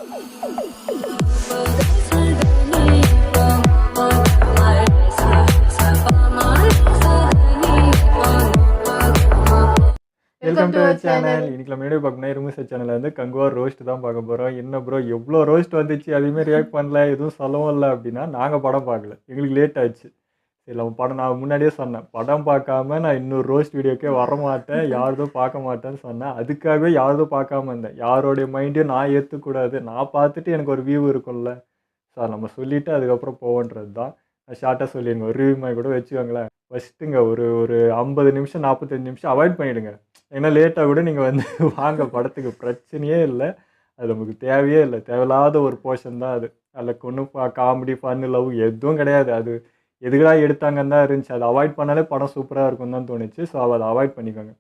Welcome to our channel. இன்னைக்கு நம்ம video பார்க்கணும் இருமுசை சேனலில் வந்து கங்குவா ரோஸ்ட் தான் பார்க்க போகிறோம். என்ன ப்ரோ எவ்வளோ ரோஸ்ட் வந்துச்சு, அதுவுமே ரியாக்ட் பண்ணல, எதுவும் சொல்லவும் இல்லை அப்படின்னா நாங்கள் படம் பார்க்கல, எங்களுக்கு லேட் ஆச்சு. சரி நம்ம படம், நான் முன்னாடியே சொன்னேன் படம் பார்க்காம நான் இன்னொரு ரோஸ்ட் வீடியோக்கே வரமாட்டேன், யாரதும் பார்க்க மாட்டேன்னு சொன்னேன். அதுக்காகவே யாரதும் பார்க்காம இருந்தேன். யாரோடைய மைண்டையும் நான் ஏற்றுக்கூடாது, நான் பார்த்துட்டு எனக்கு ஒரு வியூ இருக்கும்ல, சார் நம்ம சொல்லிவிட்டு அதுக்கப்புறம் போவோன்றது தான். நான் ஷார்ட்டாக சொல்லிடுங்க, ஒரு ரிவ்யூ மாதிரி கூட வச்சுக்கோங்களேன். ஃபஸ்ட்டுங்க ஒரு ஒரு 50 நிமிஷம் 45 நிமிஷம் அவாய்ட் பண்ணிவிடுங்க. ஏன்னா லேட்டாக கூட நீங்கள் வந்து வாங்க, படத்துக்கு பிரச்சனையே இல்லை, அது நமக்கு தேவையே இல்லை. தேவையில்லாத ஒரு போர்ஷன் தான் அது. அதில் ஒன்றும் காமெடி ஃபன்னு லவ் எதுவும் கிடையாது. அது எதுக்கா எடுத்தாங்கன்னு தான் இருந்துச்சு. அதை அவாய்ட் பண்ணாலே படம் சூப்பராக இருக்கும்னு தான் தோணுச்சு. ஸோ அதை அவாய்ட் பண்ணிக்கோங்க.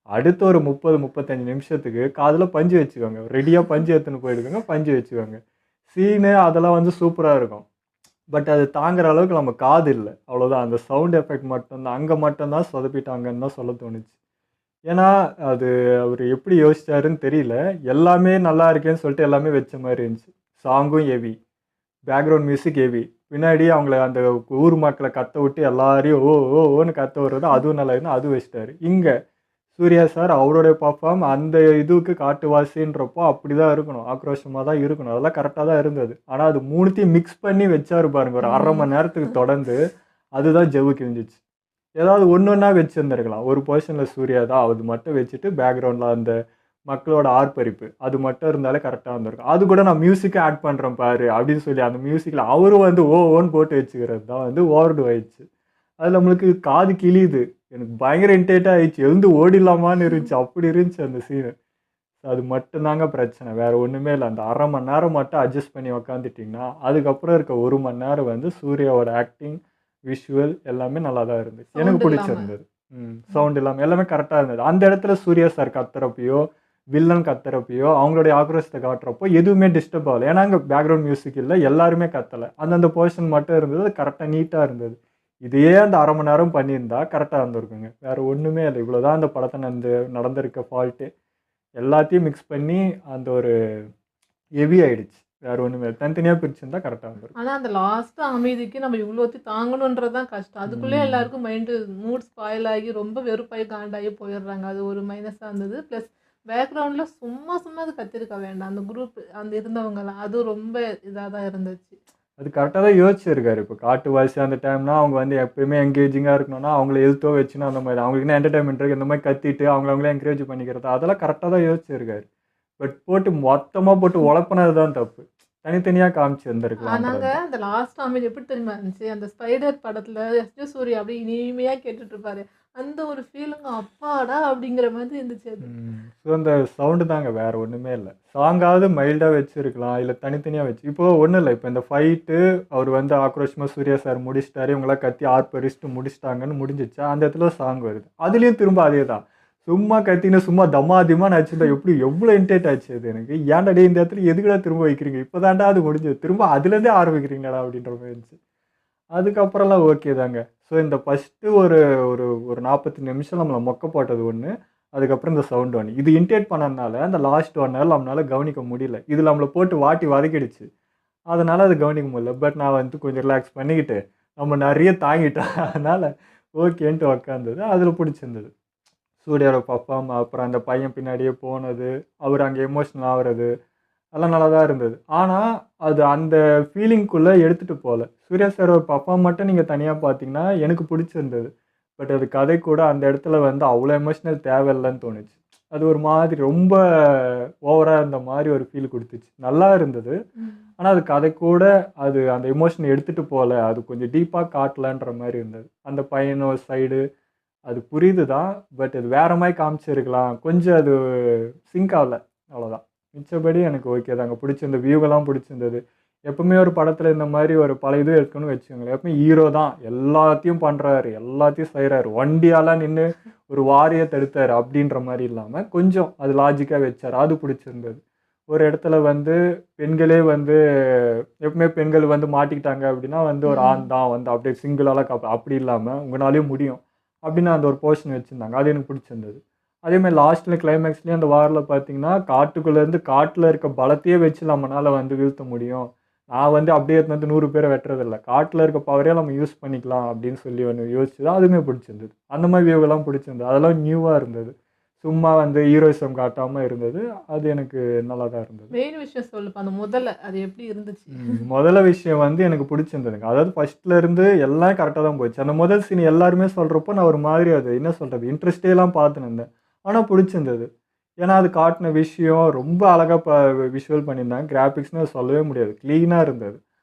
அடுத்த ஒரு 30-35 நிமிஷத்துக்கு காதில் பஞ்சு வச்சுக்கோங்க. ரெடியாக பஞ்சு எடுத்துன்னு போயிடுங்க, பஞ்சு வச்சுக்கோங்க. சீனு அதெல்லாம் வந்து சூப்பராக இருக்கும். பட் அது தாங்குற அளவுக்கு நம்ம காது இல்லை, அவ்வளோதான். அந்த சவுண்ட் எஃபெக்ட் மட்டும்தான், அங்கே மட்டும்தான் சொதப்பிட்டாங்கன்னு தான் சொல்ல தோணுச்சு. ஏன்னா அது அவர் எப்படி யோசிச்சாருன்னு தெரியல. எல்லாமே நல்லா இருக்கேன்னு சொல்லிட்டு எல்லாமே வச்ச மாதிரி இருந்துச்சு. சாங்கும் ஹெவி, பேக்ரவுண்ட் மியூசிக் ஹெவி, பின்னாடி அவங்கள அந்த ஊர் மக்களை கத்த விட்டு எல்லாரையும் ஓ ஓன்னு கத்த விடுறது, அதுவும் நல்லா இருந்தால் அதுவும் வச்சிட்டாரு. இங்கே சூர்யா சார் அவருடைய பர்ஃபார்ம் அந்த இதுவுக்கு காட்டுவாசின்றப்போ அப்படி தான் இருக்கணும், ஆக்ரோஷமாக தான் இருக்கணும், அதெல்லாம் கரெக்டாக தான் இருந்தது. ஆனால் அது மூணுத்தையும் மிக்ஸ் பண்ணி வச்சாரு பாருங்க ஒரு 1/2 மணி நேரத்துக்கு தொடர்ந்து. அதுதான் ஜவ்வு கிழிஞ்சிச்சு. ஏதாவது ஒன்று ஒன்றா வச்சுருந்துருக்கலாம். ஒரு போர்ஷனில் சூர்யா தான், அது மட்டும் வச்சுட்டு பேக்ரவுண்டில் அந்த மக்களோட ஆர்ப்பரிப்பு அது மட்டும் இருந்தாலே கரெக்டாக இருந்திருக்கும். அது கூட நான் மியூசிக்கை ஆட் பண்ணுறேன் பாரு அப்படின்னு சொல்லி அந்த மியூசிக்கில் அவரும் வந்து ஓன்னு போட்டு வச்சுக்கிறது தான் வந்து ஓவர்டு ஆயிடுச்சு. அது நம்மளுக்கு காது கிழியுது. எனக்கு பயங்கர இன்டேட்டாக ஆயிடுச்சு, எழுந்து ஓடிடலாமான்னு இருந்துச்சு, அப்படி இருந்துச்சு அந்த சீனு. அது மட்டும்தாங்க பிரச்சனை, வேறு ஒன்றுமே இல்லை. அந்த 1/2 மணி நேரம் மட்டும் அட்ஜஸ்ட் பண்ணி உக்காந்துட்டிங்கன்னா அதுக்கப்புறம் இருக்க 1 மணி நேரம் வந்து சூர்யாவோட ஆக்டிங், விஷுவல் எல்லாமே நல்லா தான் இருந்துச்சு. எனக்கு பிடிச்சிருந்தது. சவுண்ட் இல்லாமல் எல்லாமே கரெக்டாக இருந்தது. அந்த இடத்துல சூர்யா சார் கத்துறப்பையோ வில்லன் கத்துறப்பையோ அவங்களுடைய ஆக்ரோஷத்தை காட்டுறப்போ எதுவுமே டிஸ்டர்ப் ஆகலை. ஏன்னா அங்கே பேக்ரவுண்ட் மியூசிக் இல்லை, எல்லாருமே கத்தலை. அந்தந்த போர்ஷன் மட்டும் இருந்தது, அது கரெக்டாக நீட்டாக இருந்தது. இதையே அந்த 1/2 மணி நேரம் பண்ணியிருந்தா கரெக்டாக இருந்திருக்குங்க. வேறு ஒன்றுமே இல்லை. இவ்வளோதான் அந்த படத்தை நடந்திருக்க ஃபால்ட்டு. எல்லாத்தையும் மிக்ஸ் பண்ணி அந்த ஒரு ஹெவி ஆகிடுச்சு. வேறு ஒன்றுமே இல்லை. தனித்தனியாக பிரிச்சுருந்தா கரெக்டாக இருந்திருக்கும். ஆனால் அந்த லாஸ்ட்டு அமைதிக்கு நம்ம இவ்வளோத்தி தாங்கணுன்றது தான் கஷ்டம். அதுக்குள்ளே எல்லாருக்கும் மைண்டு மூட் ஸ்பாயில் ஆகி ரொம்ப வெறுப்பாகி காண்டாகி போயிடுறாங்க. அது ஒரு மைனஸாக இருந்தது. ப்ளஸ் பேக்ரவுண்டில் சும்மா அது கத்திருக்க வேண்டாம். அந்த குரூப் அந்த இருந்தவங்கலாம் அதுவும் ரொம்ப இதாக தான் இருந்துச்சு. அது கரெக்டாக தான் யோசிச்சிருக்காரு. இப்போ காட்டுவாசி அந்த டைம்னா அவங்க வந்து எப்பயுமே என்கேஜிங்காக இருக்கணும்னா அவங்கள எழுத்தோ வச்சுன்னா அந்த மாதிரி அவங்களுக்கு என்ன என்டர்டைன்மெண்ட் இருக்குது, இந்த மாதிரி கத்திட்டு அவங்களே என்கரேஜ் பண்ணிக்கிறது, அதெல்லாம் கரெக்டாக தான் யோசிச்சிருக்காரு. பட் போட்டு மொத்தமாக போட்டு உழப்பினது தான் தப்பு. தனித்தனியாக காமிச்சு இருந்திருக்கலாம். நாங்கள் அந்த லாஸ்ட் அமைதி எப்படி தெரியுமா இருந்துச்சு, அந்த ஸ்பைடர் படத்தில் எஸ்ஜே சூர்யா அப்படி இனிமையாக கேட்டுட்டு இருப்பாரு, அந்த ஒரு ஃபீலிங் அப்பாடா அப்படிங்கிற மாதிரி இருந்துச்சு அது. ஸோ அந்த சவுண்டு தாங்க, வேறு ஒன்றுமே இல்லை. சாங்காவது மைல்டாக வச்சுருக்கலாம், இல்லை தனித்தனியாக வச்சு. இப்போது ஒன்றும் இல்லை, இப்போ இந்த ஃபைட்டு அவர் வந்து ஆக்ரோஷமாக சூர்யா சார் முடிச்சிட்டாரு, இவங்களாம் கத்தி ஆர்ப்பரிச்சுட்டு முடிச்சிட்டாங்கன்னு முடிஞ்சிச்சா, அந்த இடத்துல சாங் வருது. அதுலேயும் திரும்ப அதே தான், சும்மா கத்தின்னு சும்மா தமாதிமான்னு ஆச்சுட்டா எப்படி எவ்வளோ இன்டேட் ஆச்சு அது எனக்கு. ஏன்டா டே இந்த இடத்துல எதுக்குடா திரும்ப வைக்கிறீங்க, இப்போ தாண்டா அது முடிஞ்சது, திரும்ப அதுலேருந்தே ஆரம்பிக்கிறீங்கடா அப்படின்ற மாதிரி இருந்துச்சு. அதுக்கப்புறம்லாம் ஓகே தாங்க. ஸோ இந்த ஃபஸ்ட்டு ஒரு ஒரு ஒரு 40 நிமிஷம் நம்மளை மொக்க போட்டது ஒன்று, அதுக்கப்புறம் இந்த சவுண்ட் ஒன்று, இது இன்டேட் பண்ணதுனால அந்த லாஸ்ட் 1 ஹவர் நம்மளால் கவனிக்க முடியல. இது நம்மளை போட்டு வாட்டி வதக்கிடுச்சு, அதனால் அது கவனிக்க முடியல. பட் நான் வந்து கொஞ்சம் ரிலாக்ஸ் பண்ணிக்கிட்டு நம்ம நிறைய தாங்கிட்டோம், அதனால் ஓகேன்ட்டு உக்காந்தது. அதில் பிடிச்சிருந்தது சூர்யாவோட பர்ஃபார்ம். அப்புறம் அந்த பையன் பின்னாடியே போனது, அவர் அங்கே எமோஷ்னல் ஆகிறது, அதெல்லாம் நல்லா தான் இருந்தது. ஆனால் அது அந்த ஃபீலிங்குள்ளே எடுத்துகிட்டு போகல. சூர்யா சாரோட பர்ஃபார்ம் மட்டும் நீங்கள் தனியாக பார்த்தீங்கன்னா எனக்கு பிடிச்சிருந்தது. பட் அது கதை கூட அந்த இடத்துல வந்து அவ்வளோ எமோஷ்னல் தேவையில்லைன்னு தோணுச்சு. அது ஒரு மாதிரி ரொம்ப ஓவராக இருந்த மாதிரி ஒரு ஃபீல் கொடுத்துச்சு. நல்லா இருந்தது, ஆனால் அது கதை கூட அது அந்த எமோஷனை எடுத்துகிட்டு போகல, அது கொஞ்சம் டீப்பாக காட்டலன்ற மாதிரி இருந்தது. அந்த பையனோட சைடு அது புரியுது தான், பட் அது வேறு மாதிரி காமிச்சிருக்கலாம், கொஞ்சம் அது சிங்க் ஆகலை, அவ்வளோதான். மிச்சபடி எனக்கு ஓகே தாங்க, பிடிச்சிருந்த வியூவெல்லாம் பிடிச்சிருந்தது. எப்பவுமே ஒரு படத்தில் இந்த மாதிரி ஒரு பல இது எடுக்கணும்னு வச்சுக்கோங்களேன், எப்பவுமே ஹீரோ தான் எல்லாத்தையும் பண்ணுறாரு, எல்லாத்தையும் செய்கிறாரு, வண்டியாலாம் நின்று ஒரு வாரியை தடுத்தார் அப்படின்ற மாதிரி இல்லாமல் கொஞ்சம் அது லாஜிக்காக வச்சார், அது பிடிச்சிருந்தது. ஒரு இடத்துல வந்து பெண்களே வந்து எப்பவுமே பெண்கள் வந்து மாட்டிக்கிட்டாங்க அப்படின்னா வந்து ஒரு ஆண் தான் வந்து அப்படியே சிங்கிளாலாம் அப்படி இல்லாமல் உங்களாலேயும் முடியும் அப்படின்னு அந்த ஒரு போர்ஷன் வச்சுருந்தாங்க, அது எனக்கு பிடிச்சிருந்தது. அதேமாதிரி லாஸ்ட்டில் கிளைமேக்ஸ்லேயும் அந்த வாரில் பார்த்தீங்கன்னா காட்டுக்குள்ளேருந்து காட்டில் இருக்க பலத்தையே வச்சு நம்மளால் வந்து வீழ்த்த முடியும். நான் வந்து அப்படியே எடுத்துட்டு வந்து 100 பேரை வெட்டுறதில்ல. காட்டில் இருக்க பவரே நம்ம யூஸ் பண்ணிக்கலாம் அப்படின்னு சொல்லி ஒன்று யோசிச்சது. அதுவுமே பிடிச்சிருந்தது. அந்த மாதிரி வியூவெல்லாம் பிடிச்சிருந்தது. அதெல்லாம் நியூவாக இருந்தது. சும்மா வந்து ஹீரோயிசம் காட்டாமல் இருந்தது. அது எனக்கு நல்லா தான் இருந்தது. மெயின் விஷயம் சொல்லுப்பா. அந்த முதல்ல அது எப்படி இருந்துச்சு? முதல்ல விஷயம் வந்து எனக்கு பிடிச்சிருந்ததுங்க. அதாவது ஃபர்ஸ்ட்ல இருந்து எல்லாம் கரெக்ட்டா தான் போச்சு. அந்த முதல் சீன் எல்லாருமே சொல்றப்போ, நான் ஒரு மாதிரி அது என்ன சொல்றது? இன்ட்ரெஸ்ட்டேலாம் பார்த்துன்னு இருந்தேன். ஆனா பிடிச்சிருந்தது. ஏன்னா, அது காட்டுன விஷயம் ரொம்ப அழகா விஷுவல் பண்ணியிருந்தாங்க. கிராபிக்ஸ்ன்னு சொல்லவே முடியாது. கிளீனா இருந்தது.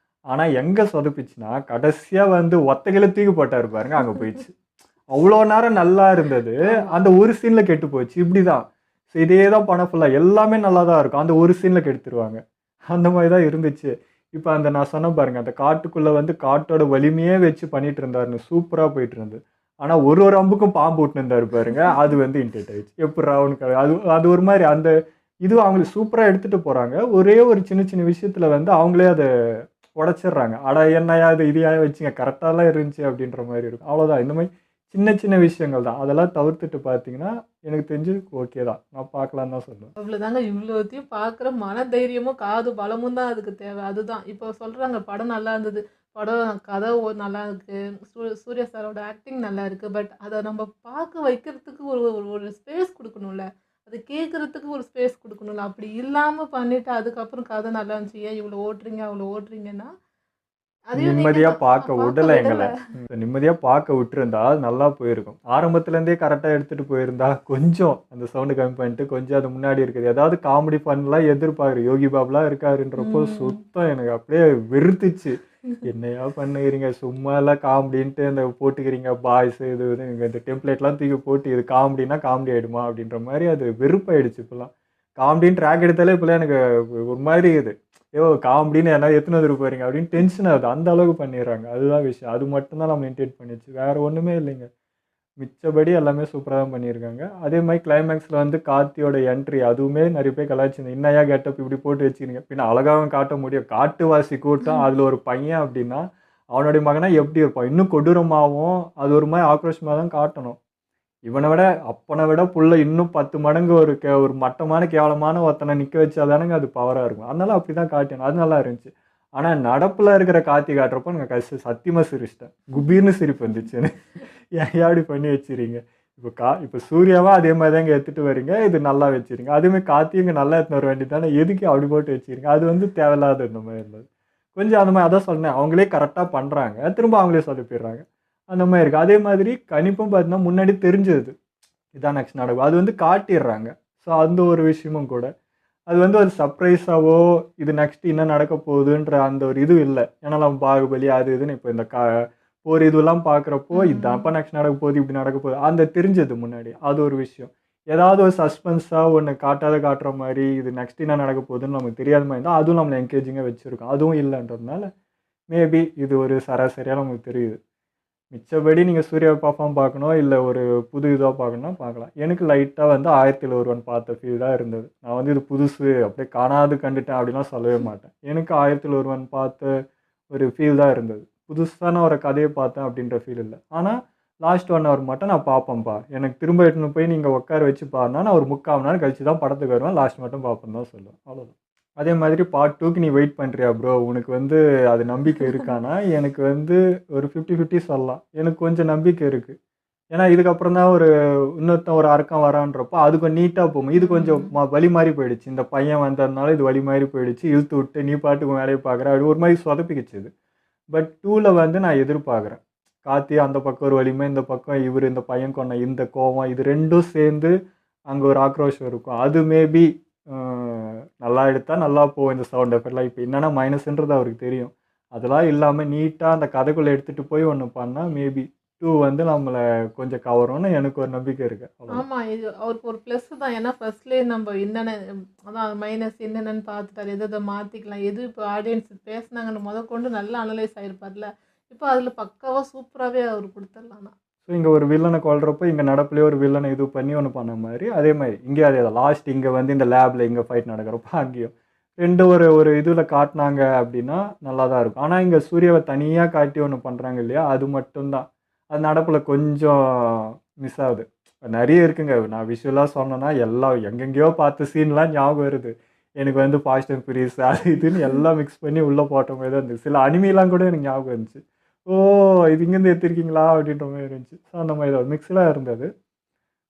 ஆனா எங்க சொதப்பிச்சுன்னா, கடைசியா வந்து ஒத்தையில தூக்கி போட்டாரு பாருங்க, அங்க போயிடுச்சு. அவ்வளோ நேரம் நல்லா இருந்தது. ஆமா. அந்த ஒரு சீன்ல கெட்டு போச்சு. இப்படிதான். இதே தான் படம் ஃபுல்லா. எல்லாமே நல்லா தான் இருக்கும். அந்த ஒரு சீன்ல கெடுத்துருவாங்க. அந்த மாரி தான் இருந்துச்சு. இப்ப அந்த நான் சொன்னேன் பாருங்க, அந்த காட்டுக்குள்ள வந்து காட்டோட வலிமையே வச்சு பண்ணிட்டு இருந்தாருன்னு, சூப்பரா போயிட்டு இருந்தது. ஆனா ஒரு அம்புக்கும் பாம்பு விட்டுன்னு இருந்தாரு பாருங்க, அது வந்து இரிட்டேட் ஆயிடுச்சு. எப்புட்றா உனக்கு அது அது ஒரு மாரி அந்த இது அவங்களுக்கு சூப்பரா எடுத்துட்டு போறாங்க. ஒரே ஒரு சின்ன சின்ன விஷயத்துல வந்து அவங்களே அத உடைச்சிடுறாங்க. அட என்னய்யா இது ஏன் வச்சீங்க? கரெக்ட்டாலாம் இருந்துச்சு அப்படின்ற மாரி இருக்கும். அவ்வளோதான். இந்த மாரி சின்ன சின்ன விஷயங்கள் தான். அதெல்லாம் தவிர்த்துட்டு பார்த்தீங்கன்னா, எனக்கு தெரிஞ்சு ஓகே தான். நான் பார்க்கலான்னு தான் சொல்லுவேன். அவ்வளோதாங்க. இவ்வளோத்தையும் பார்க்குற மனதைரியமும், காது பலமும் தான் அதுக்கு தேவை. அதுதான். இப்போ சொல்றாங்க படம் நல்லா இருந்தது. படம் கதை நல்லா இருக்கு. சூர்யா சாரோட ஆக்டிங் நல்லா இருக்கு. பட் அத நம்ம பார்க்க வைக்கிறதுக்கு ஒரு ஒரு ஒரு ஸ்பேஸ் குடுக்கணும்ல. அது கேட்கறதுக்கு ஒரு ஸ்பேஸ் குடுக்கணும்ல. அப்படி இல்லாம பண்ணிட்டு அதுக்கப்புறம் கதை நல்லா இருந்துச்சு. ஏன் இவ்வளோ ஓட்டுறீங்க, அவ்வளோ ஓட்டுறீங்கன்னா, அதையும் நீங்க நிம்மதியா பார்க்க விடல எங்கள. விடல. நிம்மதியா பார்க்க விட்டுருந்தா நல்லா போயிருக்கும். ஆரம்பத்துலேருந்தே கரெக்ட்டா எடுத்துட்டு போயிருந்தா, கொஞ்சம் அந்த சவுண்ட் கம்மி பண்ணிட்டு, கொஞ்சம் அது முன்னாடி இருக்குது. ஏதாவது காமெடி பண்ணலாம் எதிர்பார்க்குறேன். யோகி பாபுலாம் இருக்காருன்றப்போ ம். சுத்தம் எனக்கு அப்படியே வெறுத்துச்சு. என்னய்யா பண்ணுகிறீங்க? சும்மாலாம் காமெடின்ட்டு இந்த போட்டுக்கிறீங்க பாய்ஸ் இது இதுன்னு இந்த டெம்ப்ளேட்லாம் தூக்கி போட்டு இது காமெடினா காமெடி ஆயிடுமா? அப்படின்ற மாரி அது வெறுப்பாயிடுச்சு இப்பலாம். காமெடின்னு ட்ராக் எடுத்தாலே இப்பலாம் எனக்கு ஒரு மாதிரி இது. காமெடின்னு எதனா எடுத்துன்னு வந்துட்டு போறீங்க அப்படின்னு டென்ஷன் ஆகுது. அந்த அளவுக்கு பண்ணிடுறாங்க. அதுதான் விஷயம். அது மட்டும் தான் நம்மள இரிட்டேட் பண்ணிச்சு. வேற ஒண்ணுமே இல்லைங்க. மிச்சபடி எல்லாமே சூப்பரா தான் பண்ணியிருக்காங்க. அதே மாரி கிளைமேக்ஸ்ல வந்து கார்த்தியோட என்ட்ரி அதுவுமே நெறைய பேர் கலாய்ச்சிருந்தாங்க. "என்னய்யா கெட்டப் இப்படி போட்டு வச்சுக்கிறீங்க?" பின்ன அழகாவும் காட்ட முடியும். காட்டுவாசி கூட்டம் அதுல ஒரு பையன் அப்படின்னா, அவனுடைய மகனா எப்படி இருப்பான்? இன்னும் கொடூரமாவும், அது ஒரு மாரி ஆக்ரோஷமா தான் காட்டணும். இவன விட அப்பன விட புள்ள இன்னும் 10 மடங்கு ஒரு மட்டமான, கேவலமான ஒருத்தன நிக்க வச்சா தானங்க அது பவரா இருக்கும். அதனால அப்படிதான் காட்டினாங்க. அது நல்லா இருந்துச்சு. ஆனா நடப்புல இருக்கிற கார்த்தி காட்டுறப்போ எனக்கு சத்தியமா சிரிச்சுட்டேன். குபீர்னு சிரிப்பு வந்துச்சு எனக்கு. ஏன்யா இப்படி பண்ணி வச்சுறீங்க? இப்ப சூர்யாவா அதே மாரி தாங்க எடுத்துட்டு வரீங்க. இது நல்லா வச்சுறீங்க. அதே மாரி கார்த்தியும் இங்க நல்லா எடுத்துன்னு வர வேண்டியது தானே. எதுக்கு அப்படி போட்டு வச்சுக்கிறீங்க? அது வந்து தேவையில்லாத இந்த மாரி இருந்தது. கொஞ்சம் அந்த மாரி அதான் சொன்னேன். அவங்களே கரெக்ட்டா பண்றாங்க. திரும்ப அவங்களே சொதப்பிடுறாங்க. அந்த மாரி இருக்கு. அதே மாதிரி கணிப்பும் பார்த்தீங்கன்னா, முன்னாடி தெரிஞ்சது. இதான் நெக்ஸ்ட் நடக்கும். அது வந்து காட்டிர்றாங்க. ஸோ அந்த ஒரு விஷயமும் கூட. அது வந்து ஒரு சர்ப்ரைஸாவோ, இது நெக்ஸ்ட் என்ன நடக்க போகுதுன்ற அந்த ஒரு இது இல்ல. ஏன்னா நம்ம பாகுபலி அது இதுன்னு இப்ப இந்த போர் இதுவெல்லாம் பார்க்குறப்போ, இதான்ப்பா ம். நெக்ஸ்ட் நடக்க போகுது, இப்படி நடக்க போகுது. அந்த தெரிஞ்சது முன்னாடி. அது ஒரு விஷயம். ஏதாவது ஒரு சஸ்பென்ஸா ஒண்ணு காட்டுற மாரி, இது நெக்ஸ்ட் என்ன நடக்க போகுதுன்னு நமக்கு தெரியாத மாரி இருந்தா, அதுவும் நம்மள என்கேஜிங்கா வச்சிருக்கும். அதுவும் இல்லன்றதுனால, மேபி இது ஒரு சராசரியா நமக்கு தெரியுது. மிச்சபடி நீங்க சூர்யாவ பெர்ஃபார்ம் பார்க்கணும், இல்ல ஒரு புது இதுவா பார்க்கணும்னா பார்க்கலாம். எனக்கு லைட்டா வந்து 1000ல் ஒருவன் பார்த்த ஃபீல் தான் இருந்தது. நான் வந்து இது புதுசு, அப்படியே காணாது கண்டுட்டேன் அப்படிலாம் சொல்லவே மாட்டேன். எனக்கு 1000ல் ஒருவன் பார்த்த ஒரு ஃபீல் தான் இருந்தது. புதுசான ஒரு கதைய பார்த்தேன் அப்படின்ற ஃபீல் இல்ல. ஆனா, லாஸ்ட் 1 ஹவர் மட்டும் நான் பார்ப்பேன்ப்பா. எனக்கு திரும்ப இட்டுன்னு போய் நீங்க உட்கார வச்சு பாருன்னா, நான் ஒரு 3/4 மணி நேரம் கழிச்சு தான் படத்துக்கு வருவேன். லாஸ்ட் மட்டும் பார்ப்பேன்னு தான் சொல்லுவேன். அவ்வளோதான். அதே மாதிரி பார்ட் 2க்கு நீ வெயிட் பண்றியா ப்ரோ? உனக்கு வந்து அது நம்பிக்கை இருக்கான்னா, எனக்கு வந்து ஒரு 50, 50 சொல்லலாம். எனக்கு கொஞ்சம் நம்பிக்கை இருக்கு. ஏன்னா, இதுக்கப்புறம் தான் இன்னொருத்தன் ஒரு அரக்கன் வரான்றப்போ, அது கொஞ்சம் நீட்டா போகும். இது கொஞ்சம் ம். வழி மாறி போயிடுச்சு. இந்த பையன் வந்ததுனால இது வழி மாறி போயிடுச்சு. இழுத்து விட்டு நீ பாட்டுக்கு உன் வேலைய பார்க்குற. அப்படி ஒரு மாரி சொதப்பிக்கிச்சு இது. பட் 2ல வந்து நான் எதிர்பார்க்குறேன். கார்த்தி அந்த பக்கம் ஒரு வலிமை, இந்த பக்கம் இவரு இந்த பையன் கொண்ட இந்த கோவம், இது 2ம் சேர்ந்து அங்க ஒரு ஆக்ரோஷம் இருக்கும். அது மேபி அ நல்லா எடுத்தா நல்லா போகும் இந்த சவுண்ட் எஃபெக்ட்லாம். இப்ப என்னன்னா மைனஸ்ன்றது அவருக்கு தெரியும். அதெல்லாம் இல்லாம நீட்டா அந்த கதைக்குள்ள எடுத்துட்டு போய் ஒண்ணு பண்ணா மேபி 2 வந்து நம்மள கொஞ்சம் கவரும்னு எனக்கு ஒரு நம்பிக்கை இருக்கு. அவ்வளோதான். ஆமா. இது அவருக்கு ஒரு ப்ளஸ் தான். ஏன்னா ஃபர்ஸ்ட்லேயே நம்ம என்னென்ன அதான் மைனஸ் என்னென்னன்னு பார்த்துட்டாரு. எத எத மாத்திக்கலாம். எது இப்போ ஆடியன்ஸ் பேசுனாங்கன்னு மொதற்கொண்டு நல்லா அனலைஸ் ஆயிருப்பார்ல. இப்போ அதில பக்காவா சூப்பராவே அவரு குடுத்துரலாம் ஆனா. ஸோ இங்க ஒரு வில்லன கொல்றப்போ, இங்க நடப்புலயே ஒரு வில்லன இது பண்ணி ஒண்ணு பண்ண மாரி, அதே மாரி இங்கேயும் அதேதான். லாஸ்ட் இங்க வந்து இந்த லேப்ல இங்க ஃபைட் நடக்கிறப்போ அங்கேயும். 2 ஒரு ஒரு இதுல காட்டுனாங்க அப்டின்னா, நல்லா தான் இருக்கும். ஆனா இங்க சூர்யாவ தனியா காட்டி ஒண்ணு பண்றாங்க இல்லையா? அது மட்டும் தான். அது நடப்புல கொஞ்சம் மிஸ் ஆகுது. நிறைய இருக்குங்க. நான் விஷுவலாக சொன்னேன்னா எல்லாம் எங்கெங்கேயோ பார்த்த சீன்லாம் ஞாபகம் வருது. எனக்கு வந்து ஃபாஸ்ட் அண்ட் ஃபியூரியஸ் அது இதுன்னு எல்லாம் மிக்ஸ் பண்ணி உள்ளே போட்ட மாதிரி தான் இருந்துச்சு. சில அனிமைலாம் கூட எனக்கு ஞாபகம் இருந்துச்சு. ஓ இது இங்கேருந்து எடுத்திருக்கீங்களா அப்படின்ற மாதிரி இருந்துச்சு. ஸோ அந்த மாதிரி தான் மிக்ஸ்டாக இருந்தது.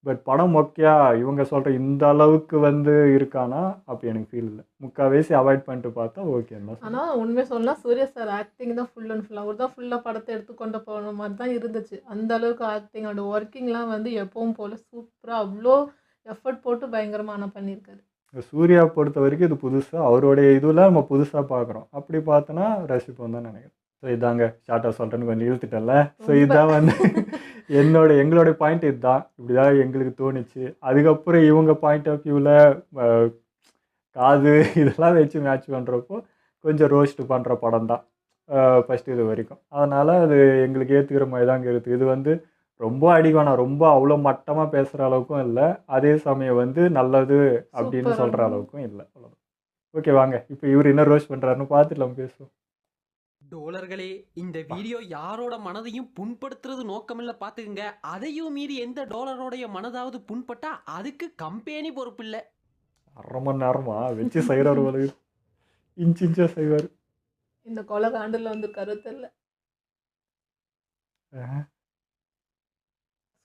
பட் படம் மொக்கையா இவங்க சொல்கிற இந்த அளவுக்கு வந்து இருக்கானா அப்படி எனக்கு ஃபீல் இல்லை. முக்கால்வாசி அவாய்ட் பண்ணிட்டு பார்த்தா ஓகே தான். ஆனால் உண்மை சொல்லலாம் சூர்யா சார் ஆக்டிங் தான் ஃபுல் அண்ட் ஃபுல். அவர் தான் ஃபுல்லாக படத்தை எடுத்து கொண்டு போன மாதிரி தான் இருந்துச்சு. அந்த அளவுக்கு ஆக்டிங் அவரோட ஒர்க்கிங்லாம் வந்து எப்பவும் போல் சூப்பராக அவ்வளோ எஃபர்ட் போட்டு பயங்கரமான பண்ணியிருக்காரு. சூர்யா பொறுத்த வரைக்கும் இது புதுசாக அவருடைய இதில் நம்ம புதுசாக பார்க்குறோம். அப்படி பார்த்தோன்னா ரசிப்போம் தான் நினைக்கிறேன். ஸோ இதாங்க ஷார்ட்டாக சொல்கிறேன்னு கொஞ்சம் இழுத்துட்டேன்ல. ஸோ இதுதான் வந்து எங்களுடைய பாயிண்ட் இதுதான். இப்படி தான் எங்களுக்கு தோணுச்சு. அதுக்கப்புறம் இவங்க பாயிண்ட் ஆஃப் வியூவில் காது இதெல்லாம் வச்சு மேட்ச் பண்ணுறப்போ கொஞ்சம் ரோஸ்ட் பண்ணுற படம் தான் ஃபஸ்ட்டு இது வரைக்கும். அதனால் அது எங்களுக்கு ஏற்றுக்கிற மாதிரி தாங்க இருக்குது. இது வந்து ரொம்ப அடிவானா ரொம்ப அவ்வளோ மட்டமாக பேசுகிற அளவுக்கும் இல்லை, அதே சமயம் வந்து நல்லது அப்படின்னு சொல்கிற அளவுக்கும் இல்லை. அவ்வளோதான். ஓகே வாங்க இப்போ இவர் என்ன ரோஸ்ட் பண்ணுறாருன்னு பார்த்துட்டு நம்ம பேசுவோம். டோலர்களே, இந்த வீடியோ யாரோட மனதையும் புண்படுத்துறது நோக்கமில்ல பாத்துக்குங்க. அதையும் மீறி எந்த டோலரோடைய மனதாவது புண்பட்டா அதுக்கு கம்பெனி பொறுப்பு இல்லை. 1/2 மணி நேரமா வச்சு செய்கிறார் ஒரு இன்ச்சாக செய்வார். இந்த கொலை காண்டில் வந்து கருத்தில்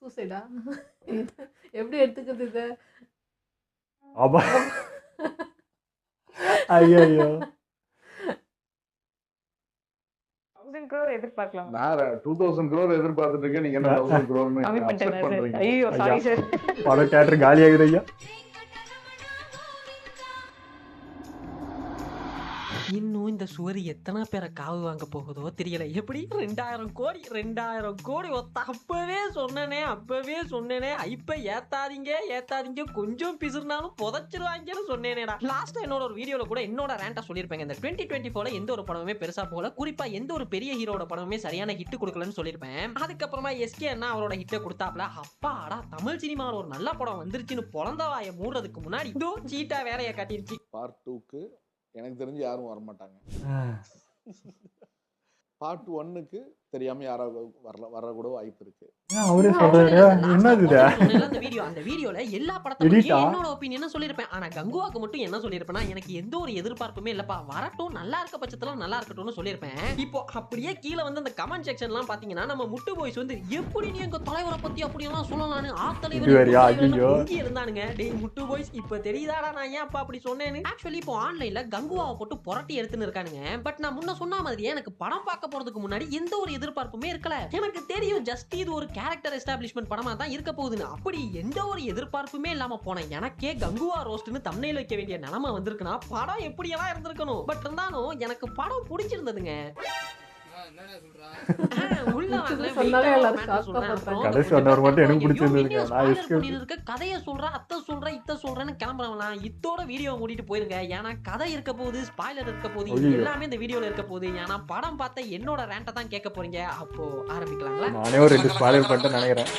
சூசைடா எப்படி எடுத்துக்கிறது இதை? ஆமா ஐயோ எதிர்பார்க்கலாம். நான் 2000 crore எதிர்பார்த்துட்டு இருக்கேன். நீங்க என்ன 1000 crore கம்மி பண்ணிட்டேன். ஐயோ சாரி சார். படம் தியேட்டர் காலி ஆகுது ஐயா. இன்னும் இந்த சுவரி எத்தனை பேரை காவு வாங்க போகுதோ தெரியல. எப்படி 2000 கோடி ஒத்த அப்பவே சொன்னேனே இப்ப ஏத்தாதீங்க கொஞ்சம் பிசுர்னாலும் புதைச்சிருவாங்கன்னு சொன்னேனேடா. லாஸ்ட் என்னோட ஒரு வீடியோல கூட என்னோட ரேண்டா சொல்லியிருப்பேன். இந்த 2024 எந்த ஒரு படமுமே பெருசா போல, குறிப்பா எந்த ஒரு பெரிய ஹீரோட படமுமே சரியான ஹிட் கொடுக்கலன்னு சொல்லியிருப்பேன். அதுக்கப்புறமா எஸ்கே அண்ணா அவரோட ஹிட்டை கொடுத்தாப்ல. அப்பாடா தமிழ் சினிமாவில் ஒரு நல்ல படம் வந்துருச்சுன்னு பொழந்த வாயை மூடுறதுக்கு முன்னாடி இதோ சீட்டா வேலையை காட்டிருச்சு. பார்ட் 2க்கு எனக்கு தெரிஞ்சு யாரும் வரமாட்டாங்க. பார்ட் 1க்கு தெரியாம யாராவது வர கூட வாய்ப்பு இருக்கு. அவரே சொல்றாரு என்னது அந்த வீடியோல எல்லா படத்தையும் என்னோட ஒபினியன் சொல்லிருப்பேன். ஆனா கங்குவாக்கு மட்டும் என்ன சொல்லிருப்பேன்னா, எனக்கு எந்த ஒரு எதிர்பார்ப்புமே இல்லப்பா, வரட்டும் நல்லா இருக்க பட்சத்துல நல்லா இருக்கட்டும்னு சொல்லிருப்பேன். இப்போ அப்படியே கீழே வந்து அந்த கமெண்ட் செக்ஷன்லாம் பாத்தீங்கன்னா நம்ம முட்டு பாய்ஸ் வந்து எப்படி நீ எங்க தலைவரை பத்தி அப்படி எல்லாம் சொல்லலாம்னு ஆத்தலைவர் இருந்தானுங்க. டேய் முட்டு பாய்ஸ் இப்ப தெரியுதாடா நான் ஏன் அப்பா அப்படி சொன்னேன்னு. ஆக்சுவலி இப்போ ஆன்லைன்ல கங்குவாவை போட்டு புரட்டி எடுத்துன்னு இருக்கானுங்க. பட் நான் முன்ன சொன்ன மாதிரியே எனக்கு படம் பார்க்க போறதுக்கு முன்னாடி எந்த ஒரு எதிர்பார்ப்புமே இருக்கல. எனக்கு தெரியும் ஜஸ்ட் இது ஒரு கேரக்டர் எஸ்டாப்லிஷ்மென்ட் படமா தான் இருக்க போகுதுன்னு. அப்படி எந்த ஒரு எதிர்பார்ப்புமே இல்லாம போன எனக்கே கங்குவா ரோஸ்ட்னு தம்ப்நெயில் வைக்க வேண்டிய நிலைமை வந்திருக்குன்னா படம் எப்படி எல்லாம் இருந்திருக்கணும். பட் இருந்தாலும் எனக்கு படம் பிடிச்சிருந்ததுங்க. கதைய சொல்ற அத்த சொல்ற இத்த சொல்றேன்னு கிளம்புறவனா இத்தோட வீடியோ மூடிட்டு போயிருங்க. ஏன்னா கதை இருக்க போகுது, ஸ்பாய்லர் இருக்க போகுது, எல்லாமே இந்த வீடியோல இருக்க போகுது. ஏன்னா படம் பார்த்த என்னோட ரேண்ட தான் கேட்க போறீங்க. அப்போ ஆரம்பிக்கலாங்களா? நானே ஒரு 2 ஸ்பாய்லர் பண்ணிட்டு நினைக்கிறேன்.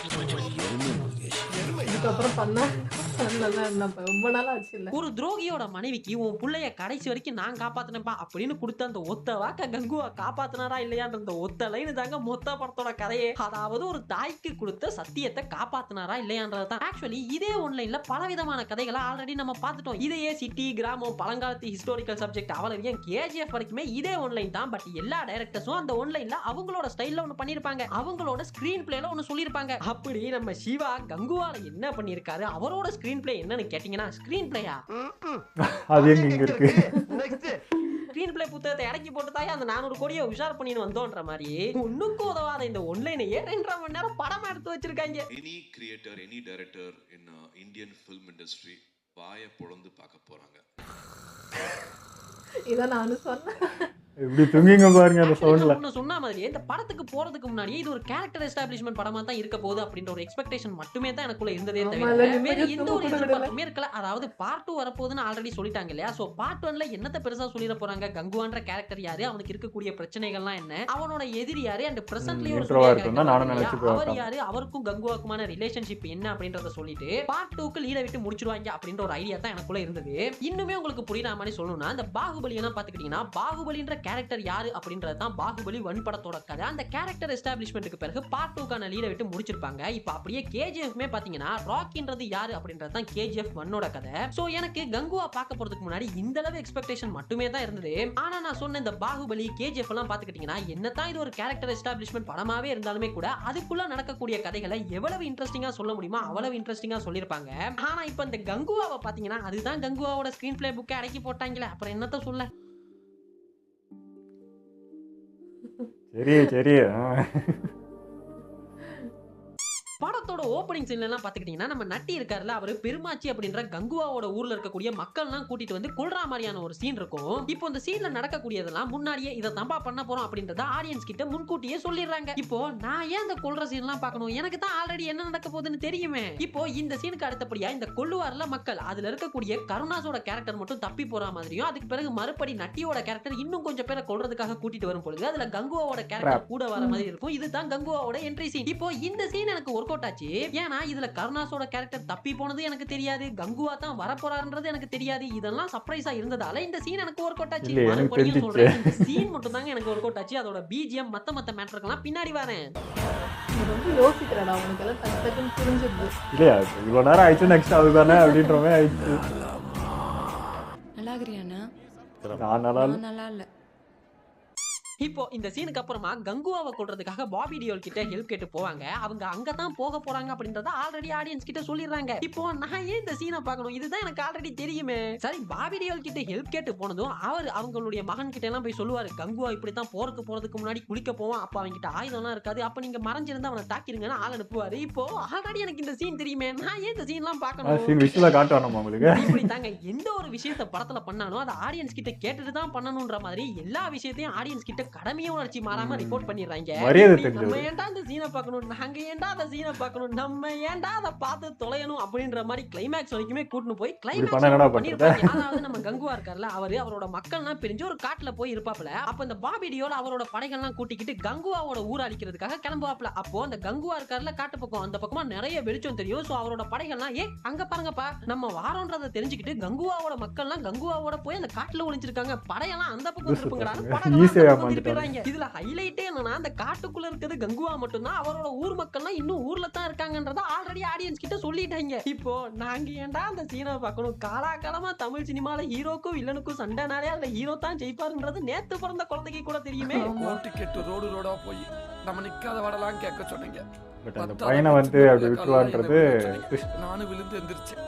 ஒரு துரோகியோட மனைவிக்கு உன் புள்ளைய கடைசி வரைக்கும் நான் காப்பாத்தினப்பா அப்படின்னு கொடுத்த அந்த ஒத்த வாக்க கங்குவா காப்பாத்தினாரா இல்லையான்ற அந்த ஒத்த லைன் தாங்க மொத்த படத்தோட கதையே. அதாவது ஒரு தாய்க்கு கொடுத்த சத்தியத்தை காப்பாத்தினாரா இல்லையான்றதான். ஆக்சுவலி இதே ஒன்லைன்ல பலவிதமான கதைகளை ஆல்ரெடி நம்ம பார்த்துட்டோம். இதையே சிட்டி, கிராமம், பழங்காலத்து ஹிஸ்டாரிக்கல் சப்ஜெக்ட் அவளையும் KGF வரைக்குமே இதே ஒன்லைன் தான். பட் எல்லா டைரக்டர்ஸும் அந்த ஒன்லைன்ல அவங்களோட ஸ்டைல்ல ஒன்னு பண்ணிருப்பாங்க, அவங்களோட ஸ்கிரீன் பிளேல ஒன்னு சொல்லிருப்பாங்க. அப்படி நம்ம சிவா கங்குவால என்ன பண்ணிருக்காரு, அவரோட ஸ்கிரீன் பிளே என்னன்னு கேட்டீங்கன்னா ஸ்கிரீன் பிளேயா அது எங்க இருக்கு? ஸ்கிரீன் பிளே புத்தகத்தை இறக்கி போட்டு தாயா அந்த 400 கோடியை உஷார் பண்ணின்னு வந்தோன்ற மாதிரி ஒண்ணுக்கு உதவாத இந்த ஒன்லைனையே 2.5 மணி நேரம் படமா எடுத்து வச்சிருக்காங்க. Any creator, any director in Indian film industry வாயை பொளந்து பார்க்க போறாங்க. இதான் நானும் சொன்னேன். எப்படி தூங்கிங்க பாருங்க அந்த சவுண்ட்ல. நான் சொன்ன மாதிரி இந்த படத்துக்கு போறதுக்கு முன்னாடி இது ஒரு கேரக்டர் எஸ்டாப்லிஷ்மென்ட் படமா தான் இருக்க போகுது அப்படின்ற ஒரு எக்ஸ்பெக்டேஷன் மட்டுமே தான் எனக்குள்ள இருந்ததே தவிர வேற எந்த ஒரு எதிர்பார்ப்புமே இருக்கல. அதாவது பார்ட் 2 வரப்போகுதுன்னு ஆல்ரெடி சொல்லிட்டாங்க இல்லையா? சோ பார்ட் 1ல என்னத்த பெருசா சொல்லிட போறாங்க, கங்குவான்ற கேரக்டர் யாரு, அவனுக்கு இருக்கக்கூடிய பிரச்சனைகள்லாம் என்ன, அவனோட எதிரி யாரு, அண்ட் பிரசன்ட்லயே அவர் யாரு, அவருக்கும் கங்குவாக்குமான ரிலேஷன்ஷிப் என்ன அப்படின்றத சொல்லிட்டு பார்ட் 2க்கு லீட விட்டு முடிச்சிடுவாங்க அப்படின்ற ஒரு ஐடியா தான் எனக்குள்ள இருந்தது. இன்னுமே உங்களுக்கு புரியுற மாதிரி சொல்லணும்னா இந்த பாகுபலி என்ன பாத்துக்கிட்டீங்கன்னா, பாகுபலின்ற கேரக்டர் யாரு அப்படின்றது தான் பாகுபலி 1 படத்தோட கதை. அந்த கேரக்டர் எஸ்டாப்லிஷ்மெண்ட்டுக்கு பிறகு பார்ட் 2க்கான லீடை விட்டு முடிச்சிருப்பாங்க. இப்போ அப்படியே கேஜிஎஃப்மே பாத்தீங்கன்னா ராக்கின்றது யாரு அப்படின்றது தான் கேஜிஎஃப் 1ஓட கதை. சோ எனக்கு கங்குவா பார்க்க போறதுக்கு முன்னாடி இந்த அளவு எக்ஸ்பெக்டேஷன் மட்டுமே தான் இருந்தது. ஆனா நான் சொன்ன இந்த பாகுபலி கேஜிஎஃப் எல்லாம் பாத்துக்கிட்டீங்கன்னா என்னதான் இது ஒரு கேரக்டர் எஸ்டாப்லிஷ்மெண்ட் படமாவே இருந்தாலுமே கூட அதுக்குள்ள நடக்கக்கூடிய கதைகளை எவ்வளவு இன்ட்ரெஸ்டிங்கா சொல்ல முடியுமோ அவ்வளவு இன்ட்ரெஸ்டிங்கா சொல்லிருப்பாங்க. ஆனா இப்போ இந்த கங்குவாவை பாத்தீங்கன்னா அதுதான் கங்குவாவோட ஸ்கிரீன் பிளே புக்கை அடக்கி போட்டாங்களே, அப்புறம் என்னத்த சொல்ல. சரி சரி. படத்தோட ஓப்பனிங் சீன்ல எல்லாம் பாத்துக்கிட்டீங்கன்னா நம்ம நட்டி இருக்காருல, அவரு பெருமாச்சி அப்படின்ற கங்குவாவோட ஊர்ல இருக்கக்கூடிய மக்கள்லாம் கூட்டிட்டு வந்து கொல்ற மாதிரியான ஒரு சீன் இருக்கும். இப்போ இந்த சீன்ல நடக்கக்கூடியதெல்லாம் முன்னாடியே இதை தம்பா பண்ண போறோம் அப்படின்றத ஆடியன்ஸ் கிட்ட முன்கூட்டியே சொல்லிடுறாங்க. இப்போ நான் ஏன் இந்த கொல்ற சீன் எல்லாம் பார்க்கணும், எனக்கு தான் ஆல்ரெடி என்ன நடக்க போகுதுன்னு தெரியுமே. இப்போ இந்த சீனுக்கு அடுத்தபடியா இந்த கொல்லுவார்ல மக்கள், அதுல இருக்கக்கூடிய கருணாஸோட கேரக்டர் மட்டும் தப்பி போற மாதிரியும், அதுக்கு பிறகு மறுபடி நட்டியோட கேரக்டர் இன்னும் கொஞ்சம் பேரை கொல்றதுக்காக கூட்டிட்டு வரும் பொழுது அதுல கங்குவாவோட கேரக்டர் கூட வர மாதிரி இருக்கும். இதுதான் கங்குவாவோட என்ட்ரி சீன். இப்போ இந்த சீன் எனக்கு ஒர்க் அவுட் ஆச்சு. ஏன்னா இதுல கருணாஸோட கேரக்டர் தப்பி போனது எனக்கு தெரியாது, கங்குவா தான் வரப்போறாருன்றது எனக்கு தெரியாது. இதெல்லாம் சர்ப்ரைஸா இருந்ததால இந்த சீன் எனக்கு ஒர்க் அவுட் ஆச்சு. மறுபடியும் சொல்றேன், இந்த சீன் மட்டும் தாங்க எனக்கு ஒர்க் அவுட் ஆச்சு. அதோட பிஜிஎம் மத்த மேட்டருக்கெல்லாம் பின்னாடி வரேன். ரொம்ப யோசிக்கிறடா, உனக்கு எல்லாம் டக்கு டக்குன்னு புரிஞ்சிருது. இல்லையா இவ்வளோ நேரம் ஆயிடுச்சு, நெக்ஸ்ட் அதுதானே அப்படின்ற மாதிரி ஆயிடுச்சு. நல்லா இருக்கிறியாண்ணா? நான் நல்லா நல்லா இல்ல. இப்போ இந்த சீனுக்கு அப்புறமா கங்குவாவை கொல்றதுக்காக பாபி டியோல் கிட்ட ஹெல்ப் கேட்டு போவாங்க. அவங்க அங்க தான் போக போறாங்க அப்படின்றத ஆல்ரெடி ஆடியன்ஸ் கிட்ட சொல்லிடுறாங்க. இப்போ நான் ஏன் இந்த சீனை பார்க்கணும், இதுதான் எனக்கு ஆல்ரெடி தெரியுமே. சரி, பாபி டியோல் கிட்ட ஹெல்ப் கேட்டு போனதும் அவங்களுடைய மகன் கிட்ட எல்லாம் போய் சொல்லுவாரு, கங்குவா இப்படித்தான் போருக்கு போறதுக்கு முன்னாடி குளிக்க போவான், அப்ப அவங்க கிட்ட ஆயுதம்லாம் இருக்காது, அப்ப நீங்க மறைஞ்சிருந்தா அவனை தாக்கிருங்கன்னு ஆள் அனுப்புவாரு. இப்போ ஆல்ரெடி எனக்கு இந்த சீன் தெரியுமே, நான் ஏன் இந்த சீன் எல்லாம் பார்க்கணும். சீன் விஷுவலா காட்டுவானமா உங்களுக்கு. இப்படி தாங்க எந்த ஒரு விஷயத்தை படத்துல பண்ணாலும் அதை ஆடியன்ஸ் கிட்ட கேட்டுட்டு தான் பண்ணணும்ன்ற மாதிரி எல்லா விஷயத்தையும் ஆடியன்ஸ் கிட்ட கடமையை உணர்ச்சி மாறாம ரிப்போர்ட் பண்ணிடுறாங்க. நம்ம ஏன்டா இந்த சீனை பார்க்கணும், நாங்க ஏன்டா அந்த சீனை பார்க்கணும், நம்ம ஏன்டா அதை பார்த்து தொலையணும் அப்படின்ற மாதிரி கிளைமேக்ஸ் வரைக்குமே கூட்டிட்டு போய் கிளைமேக்ஸ் பண்ணிருப்பாங்க. அதாவது நம்ம கங்குவா இருக்கார்ல, அவரோட மக்கள்லாம் பிரிஞ்சு ஒரு காட்டுல போய் இருப்பாப்ல. அப்ப இந்த பாபி டியோல் அவரோட படைகள்லாம் கூட்டிக்கிட்டு கங்குவாவோட ஊர் அழிக்கிறதுக்காக கிளம்புவாப்ல. அப்போ அந்த கங்குவா இருக்கார்ல காட்டு பக்கம், அந்த பக்கமா நிறைய வெளிச்சம் தெரியும். சோ அவரோட படைகள்லாம் அங்க பாருங்கப்பா நம்ம வாரோன்றதை தெரிஞ்சுக்கிட்டு கங்குவாவோட மக்கள்லாம் கங்குவாவோட போய் அந்த காட்டுல ஒளிஞ்சிருக்காங்க, படையெல்லாம் அந்த பக்கம் இருப்புங்கடா. இதுல ஹைலைட்டே என்னன்னா அந்த காட்டுக்குள்ள இருக்கிறது கங்குவா மட்டும் தான், அவரோட ஊர் மக்கள்லாம் இன்னும் ஊர்ல தான் இருக்காங்கன்றத ஆல்ரெடி ஆடியன்ஸ் கிட்ட சொல்லிட்டாங்க. இப்போ நாங்க ஏன்டா அந்த சீனை பார்க்கணும், காலாகாலமா தமிழ் சினிமால ஹீரோக்கும் வில்லனுக்கும் சண்டைனாலே அந்த ஹீரோ தான் ஜெயிப்பாருன்றது நேத்து பிறந்த குழந்தைக்கு கூட தெரியுமே. ஓட்டு கேட்டு ரோடு ரோடா போய் நம்ம நிக்காத வடலாம் கேட்க சொன்னீங்க. பட் அந்த பையனை வந்து அப்படி விட்டுருவான்றது நானும் விழுந்து எந்திரிச்சேன்.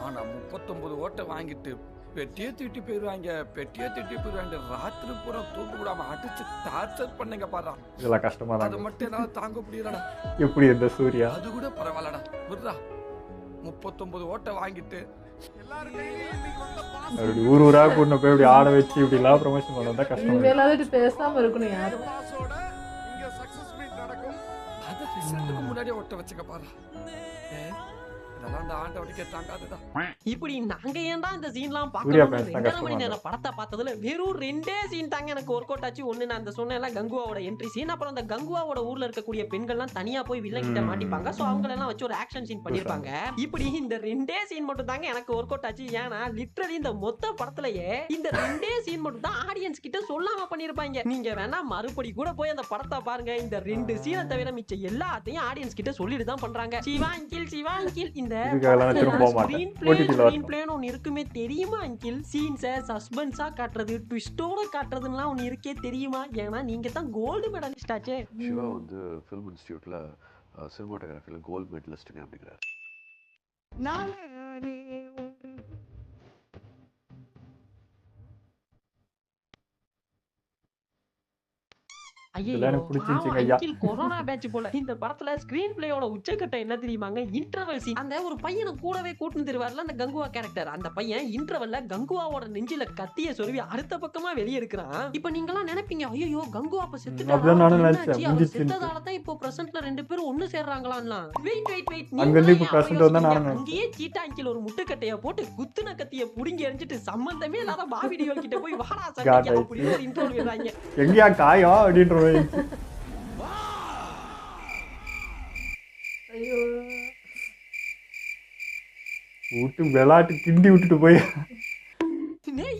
ஆனா 39 ஓட்டை வாங்கிட்டு பெட்டியே திட்டி போயிருவாங்க, பெட்டியே திட்டி போயிருவாங்க. ராத்திரி பூரா தூக்கு விடாம அடிச்சு டார்ச்சர் பண்ணுங்க பாரு. இதெல்லாம் கஷ்டமா தான். அது மட்டும் என்னால தாங்க முடியலடா. எப்படி இந்த சூர்யா அது கூட பரவாயில்லடா விடுறா. 39 ஓட்டை வாங்கிட்டு அப்படி ஊரா கூட்டு போய் இப்படி ஆட வச்சு இப்படி எல்லாம் ப்ரொமோஷன் பண்ணா கஷ்டம். வேளாவது பேசாம இருக்கணும் யாரும். அது ரிசல்ட்டுக்கு முன்னாடியே ஓட்ட வச்சுக்க பாரு. இப்படி நாங்க ஏன்டா இந்த சீன்லாம் பார்க்கணும், 2 மணி நேரம் படத்தை பார்த்ததுல வெறும் 2 சீன் தாங்க எனக்கு ஒர்க் அவுட் ஆச்சு. ஒண்ணு நான் அந்த சொன்னேன்ல கங்குவாவோட என்ட்ரி சீன், அப்புறம் அந்த கங்குவாவோட ஊர்ல இருக்கக்கூடிய பெண்கள்லாம் தனியா போய் வில்லன் கிட்ட மாட்டிப்பாங்க. சோ அவங்க எல்லாம் வச்சு ஒரு ஆக்ஷன் சீன் பண்ணிருப்பாங்க. இப்படி இந்த 2 சீன் மட்டும் தாங்க எனக்கு ஒர்க் அவுட் ஆச்சு. ஏன்னா லிட்டரலி இந்த மொத்த படத்துலயே இந்த 2 சீன் மட்டும் தான் ஆடியன்ஸ் கிட்ட சொல்லாம பண்ணிருப்பாங்க. நீங்க வேணா மறுபடி கூட போய் அந்த படத்தை பாருங்க, இந்த 2 சீனை தவிர மிச்ச எல்லாத்தையும் ஆடியன்ஸ் கிட்ட சொல்லிட்டு தான் பண்றாங்க. சிவா அங்கிள் இந்த இருக்குமே தெரியுமா அங்கிள், சீன்ஸை சஸ்பென்ஸா காட்டுறது, ட்விஸ்டோட காட்டுறதுலாம் ஒன்று இருக்கே தெரியுமா? ஏன்னா நீங்க தான் கோல்டு மெடலிஸ்ட் ஆச்சே. சிவா வந்து ஃபிலிம் இன்ஸ்டியூட்ல சினிமாட்டோகிராஃபில கோல்டு மெடலிஸ்ட்ங்க அப்படிங்கிறார். கொரோனா பேட்ச் போல இந்த படத்துல ஸ்கிரீன் பிளேயோட உச்சக்கட்ட என்ன தெரியுமாங்க, இன்டர்வல் சீன். அந்த ஒரு பையனை கூடவே கூட்டிட்டு திருவாருல அந்த கங்குவா கேரக்டர், அந்த பையன் இன்டர்வல்ல கங்குவாவோட நெஞ்சில கத்திய சொருவி அடுத்த பக்கமா வெளியே இருக்கிறான். இப்ப நீங்க எல்லாம் நினைப்பீங்க, ஐயோ கங்குவா அப்ப செத்துட்டால தான் இப்போ பிரசன்ட்ல 2 பேரும் ஒண்ணு சேர்றாங்களான்னா. வெயிட் அங்கேயே சீட்டா அங்கிள் ஒரு முட்டுக்கட்டைய போட்டு குத்துன கத்திய புடுங்கி எரிஞ்சிட்டு சம்பந்தமே இல்லாத பாபி டியோல் கிட்ட போய் வாடா சண்டைக்கு அப்படி ஒரு இன்டர்வல் விடுறாங்க. எங்கயா காயம் அப்படின்ற விட்டு விளையாட்டு கிண்டி விட்டுட்டு போய்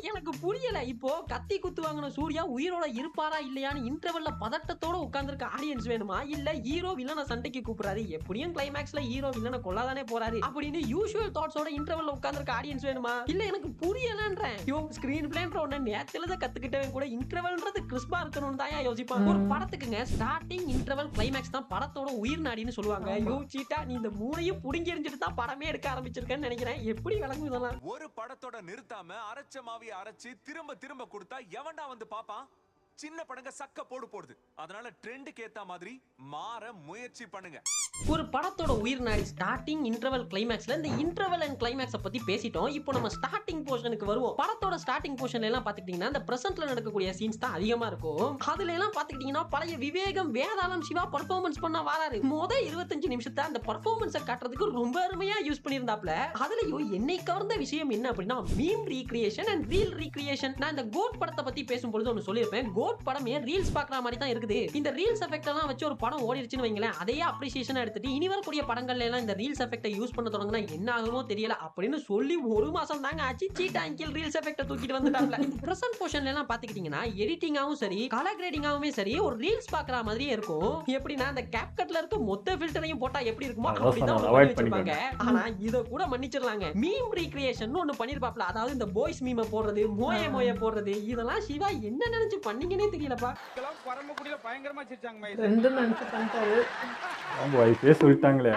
எனக்கு புரியல. இப்போ கத்தி குத்து வாங்கின சூர்யா உயிரோட இருப்பாரா இல்லையான்னு இன்டர்வல்ல பதட்டத்தோட உட்கார்ந்திருக்க ஆடியன்ஸ் வேணுமா, இல்ல ஹீரோ வில்லனை சண்டைக்கு கூப்பிடுறாரு, எப்படியும் கிளைமேக்ஸ்ல ஹீரோ வில்லனை கொல்லாதானே போறாரு அப்படின்னு யூசுவல் தாட்ஸோட இன்டர்வல்ல உட்கார்ந்திருக்க ஆடியன்ஸ் வேணுமா? இல்ல எனக்கு புரியலன்றேன். யோ ஸ்கிரீன் பிளேன்ற ஒண்ணு நேத்துல தான் கத்துக்கிட்டவன் கூட இன்டர்வல்ன்றது கிறிஸ்பா இருக்கணும்னு தான் யோசிப்பாங்க. ஒரு படத்துக்குங்க ஸ்டார்டிங் இன்டர்வல் கிளைமேக்ஸ் தான் படத்தோட உயிர் நாடின்னு சொல்லுவாங்க. யோ சீட்டா நீ இந்த மூணையும் புடுங்கி எறிஞ்சிட்டு தான் படமே எடுக்க ஆரம்பிச்சிருக்கேன்னு நினைக்கிறேன். எப்படி விளங்கும் இதெல்லாம்? ஒரு படத்தோட நிறுத்தாம அரைச்ச மாவி அரைச்சு திரும்ப திரும்ப கொடுத்தா எவன்டா வந்து பாப்பான்? சின்ன படங்க சக்க போடுது. அதனால ட்ரெண்டுக்கு ஏத்த மாதிரி மாற முயற்சி பண்ணுங்க. ஒரு படத்தோட உயிர் நாடி ஸ்டார்டிங் இன்டர்வல் கிளைமேக்ஸ்ல இந்த இன்டர்வல் அண்ட் கிளைமேக்ஸை பத்தி பேசிட்டோம். இப்போ நம்ம ஸ்டார்டிங் போர்ஷனுக்கு வருவோம். படத்தோட ஸ்டார்டிங் போர்ஷன்ல எல்லாம் பாத்துக்கிட்டீங்கன்னா இந்த பிரசன்ட்ல நடக்கக்கூடிய சீன்ஸ் தான் அதிகமா இருக்கும். அதுல எல்லாம் பாத்துக்கிட்டீங்கன்னா பழைய விவேகம் வேதாளம் சிவா பெர்ஃபார்மன்ஸ் பண்ண வராரு. முதல் 25 நிமிஷத்தை அந்த பெர்ஃபார்மன்ஸை காட்டுறதுக்கு ரொம்ப அருமையா யூஸ் பண்ணியிருந்தாப்ல. அதுலயும் என்னை கவர்ந்த விஷயம் என்ன அப்படின்னா meme recreation and reel recreation. நான் இந்த கோட் படத்தை பத்தி பேசும்பொழுது ஒன்னு சொல்லியிருப்பேன். கோட் படமே ரீல்ஸ் பாக்குற மாதிரி தான் இருக்குது. இந்த ரீல்ஸ் எஃபெக்ட் எல்லாம் வச்சு ஒரு படம் ஓடிடுச்சுன்னு வைங்களேன், அதே அப்ரிசியேஷன் எடுத்துட்டு இனி வரக்கூடிய படங்கள்ல எல்லாம் இந்த ரீல்ஸ் எஃபெக்ட்டை யூஸ் பண்ண தொடங்கினா என்ன ஆகுமோ தெரியல அப்படின்னு சொல்லி ஒரு மாசம் தாங்க ஆச்சு. சீட்டா அங்கிள் ரீல்ஸ் எஃபெக்ட்டை தூக்கிட்டு வந்துட்டாங்க. பிரசன்ட் போர்ஷன்ல எல்லாம் பாத்துக்கிட்டீங்கன்னா எடிட்டிங்காவும் சரி கலர் கிரேடிங்காவுமே சரி ஒரு ரீல்ஸ் பாக்குற மாதிரியே இருக்கும். எப்படின்னா அந்த கேப்கட்ல இருக்க மொத்த ஃபில்டரையும் போட்டா எப்படி இருக்குமோ அப்படிதான் வச்சிருப்பாங்க. ஆனா இத கூட மன்னிச்சிடலாங்க. மீம் ரீக்ரியேஷன் ஒன்னு பண்ணிருப்பாப்ல. அதாவது இந்த பாய்ஸ் மீமை போடுறது, மோய போடுறது, இதெல்லாம் சிவா என்ன நினைச்சு பண்ணீங்கன்னே தெரியலப்பா. பரமக்குடியில பயங்கரமா சிரிச்சாங்க. ரெண்டு நினைச்சு பண்ணிட்டாரு. அவங்க வைஃபே சொல்லிட்டாங்களே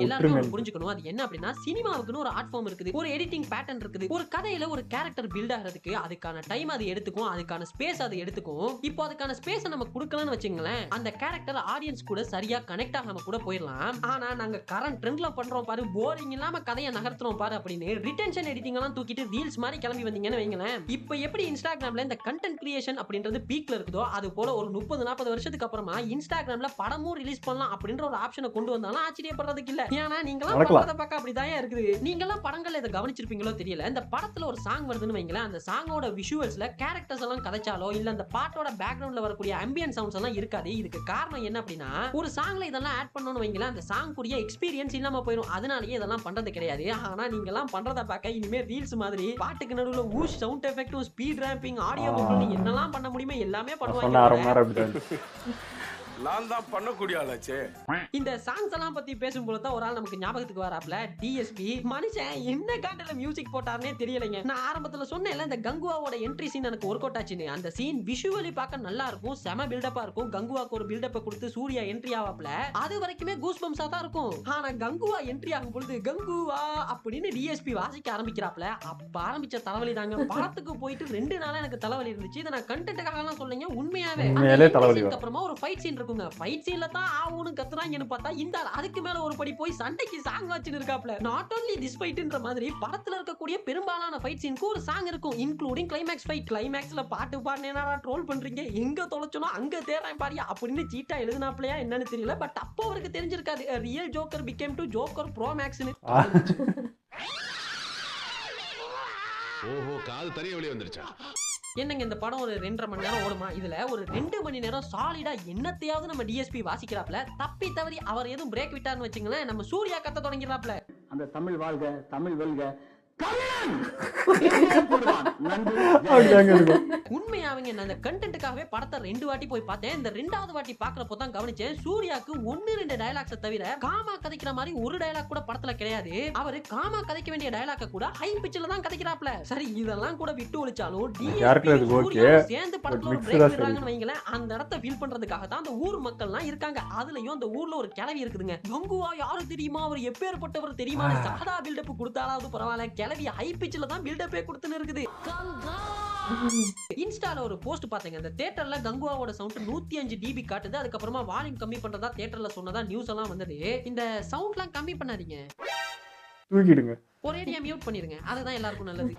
எல்லாரும் புரிஞ்சுக்கணும். அது என்ன அப்படின்னா சினிமாவுக்குன்னு ஒரு ஆர்ட் ஃபார்ம் இருக்குது, ஒரு எடிட்டிங் பேட்டர்ன் இருக்குது. ஒரு கதையில ஒரு கேரக்டர் பில்ட் ஆகிறதுக்கு அதுக்கான டைம் அது எடுத்துக்கும், அதுக்கான ஸ்பேஸ் அது எடுத்துக்கும். இப்போ அதுக்கான ஸ்பேஸ் நம்ம கொடுக்கலன்னு வச்சுங்களேன், அந்த கேரக்டர் ஆடியன்ஸ் கூட சரியா கனெக்ட் ஆகாம கூட போயிடலாம். ஆனா நாங்க கரண்ட் ட்ரெண்ட்ல பண்றோம் பாரு, போரிங் இல்லாம கதையை நகர்த்துறோம் பாரு அப்படின்னு ரிட்டென்ஷன் எடிட்டிங் எல்லாம் தூக்கிட்டு ரீல்ஸ் மாதிரி கிளம்பி வந்தீங்கன்னு வைங்களேன். இப்போ எப்படி இன்ஸ்டாகிராம்ல இந்த கண்டென்ட் கிரியேஷன் அப்படின்றது பீக்ல இருக்குதோ அது போல ஒரு 30-40 வருஷத்துக்கு அப்புறமா இன்ஸ்டாகிராம்ல படமும் ரிலீஸ் பண்ணலாம் அப்படின்ற ஒரு ஆப்ஷனை கொண்டு வந்தாலும் ஆச்சரியப்படுறதுக்கு இல்ல. ஏன்னா நீங்களாம் படத்தை பார்க்க அப்படிதான் இருக்குது. நீங்களாம் படங்கள்ல இதை கவனிச்சிருப்பீங்களோ தெரியல, இந்த படத்துல ஒரு சாங் வருதுன்னு வைங்களேன், அந்த சாங்கோட விஷுவல்ஸ்ல கேரக்டர்ஸ் எல்லாம் கதைச்சாலோ இல்ல அந்த பாட்டோட பேக்ரவுண்ட்ல வரக்கூடிய ஆம்பியன்ட் சவுண்ட்ஸ் எல்லாம் இருக்காது. இதுக்கு காரணம் என்ன அப்படின்னா ஒரு சாங்ல இதெல்லாம் ஆட் பண்ணணும்னு வைங்களேன், அந்த சாங் கூடிய எக்ஸ்பீரியன்ஸ் இல்லாம போயிடும். அதனாலேயே இதெல்லாம் பண்றது கிடையாது. ஆனா நீங்க எல்லாம் பண்றத பார்க்க இனிமே ரீல்ஸ் மாதிரி பாட்டுக்கு நடுவுல whoosh sound effect, speed ramping, audio booking என்னெல்லாம் பண்ண முடியுமோ எல்லாமே பண்ணுவாங்க. நான் தான் பண்ணக்கூடிய ஆளாச்சே. இந்த சாங்ஸ் எல்லாம் பத்தி பேசும்போது தான் ஒரு ஆள் நமக்கு ஞாபகத்துக்கு வராப்ல, டிஎஸ்பி. மனுஷன் என்ன காண்டல மியூசிக் போட்டாருன்னே தெரியலைங்க. நான் ஆரம்பத்துல சொன்னேன்ல இந்த கங்குவாவோட என்ட்ரி சீன் எனக்கு ஒர்க் அவுட் ஆச்சுன்னு. அந்த சீன் விஷுவலி பார்க்க நல்லா இருக்கும், செம பில்டப்பா இருக்கும். கங்குவாக்கு ஒரு பில்டப்பை கொடுத்து சூர்யா என்ட்ரி ஆவாப்ல, அது வரைக்குமே கூஸ் பம்ஸா தான் இருக்கும். ஆனா கங்குவா என்ட்ரி ஆகும் பொழுது கங்குவா அப்படின்னு டிஎஸ்பி வாசிக்க ஆரம்பிக்கிறாப்ல, அப்ப ஆரம்பிச்ச தலைவலி தாங்க. படத்துக்கு போயிட்டு 2 நாளா எனக்கு தலைவலி இருந்துச்சு. இதை நான் கண்டென்ட்டுக்காக எல்லாம் சொல்லுங்க, உண்மையாவே அப்புறமா ஒரு ஃபைட் சீன் இருக்குங்க. ஃபைட் சீன்ல தான் ஆவுன்னு கத்துறாங்கன்னு பார்த்தா இந்த அதுக்கு மேல ஒரு படி போய் சண்டைக்கு சாங் வச்சிட்டு இருக்காப்ல. நாட் only திஸ் ஃபைட்ன்ற மாதிரி படத்துல இருக்கக்கூடிய பெரும்பாலான ஃபைட் சீனுக்கு ஒரு சாங் இருக்கும், இன்க்ளூடிங் கிளைமேக்ஸ் ஃபைட். கிளைமேக்ஸ்ல பாட்டு பாடுனேனா ட்ரோல் பண்றீங்க, எங்க தொலைச்சனோ அங்க தேறேன் பாரியா அப்படின்னு சீட்டா எழுதுனாப்லையா என்னன்னு தெரியல. பட் அப்போ அவருக்கு தெரிஞ்சிருக்காது real joker became to joker pro மேக்ஸ்னு. ஓஹோ, காது தனியா வெளிய வந்துருச்சா? என்னங்க இந்த படம் ஒரு 2.5 மணி நேரம் ஓடுமா, இதுல ஒரு 2 மணி நேரம் சாலிடா என்னத்தையாவது நம்ம டிஎஸ்பி வாசிக்கிறாப்ல. தப்பி தவறி அவர் எதுவும் பிரேக் விட்டார்னு வச்சுங்களேன், நம்ம சூர்யா கத்த தொடங்கிறாப்ல. அந்த தமிழ் வாழ்க, தமிழ் வெல்க. உண்மையாவங்க நான் அந்த கண்டென்ட்டுக்காகவே படத்தை 2 வாட்டி போய் பார்த்தேன். இந்த 2வது வாட்டி பாக்குறப்போ தான் கவனிச்சேன் சூர்யாக்கு 1-2 டயலாக்ஸை தவிர காமா கதைக்கிற மாதிரி ஒரு டயலாக் கூட படத்துல கிடையாது. அவரு காமா கதைக்க வேண்டிய டயலாக்க கூட ஹை பிட்ச்ல தான் கதைக்கிறாப்ல. சரி இதெல்லாம் கூட விட்டு ஒழிச்சாலும் சேர்ந்து படத்துல ஒரு பிரேக் விடுறாங்கன்னு வைங்களேன், அந்த இடத்தை ஃபீல் பண்றதுக்காக தான் அந்த ஊர் மக்கள்லாம் இருக்காங்க. அதுலயும் அந்த ஊர்ல ஒரு கிளவி இருக்குதுங்க, கங்குவா யாரு தெரியுமா, அவர் எப்பேற்பட்டவர் தெரியுமா, சாதா பில்டப் கொடுத்தாலாவது பரவாயில்ல, கிளவி ஹை பிட்ச்ல தான் பில்டப்பே கொடுத்துன்னு இருக்குது. இன்ஸ்டால ஒரு போஸ்ட் பாத்தீங்க, அந்த தியேட்டர்ல கங்குவாவோட சவுண்ட் 105 dB காட்டுது. அதுக்கப்புறமா வால்யூம் கம்மி பண்றதா தியேட்டர்ல சொன்னதா நியூஸ் எல்லாம் வந்தது. இந்த சவுண்ட்லாம் கம்மி பண்ணாதீங்க, தூக்கிடுங்க, ஒரேடியா மியூட் பண்ணிருங்க, அதுதான் எல்லாருக்கும் நல்லது.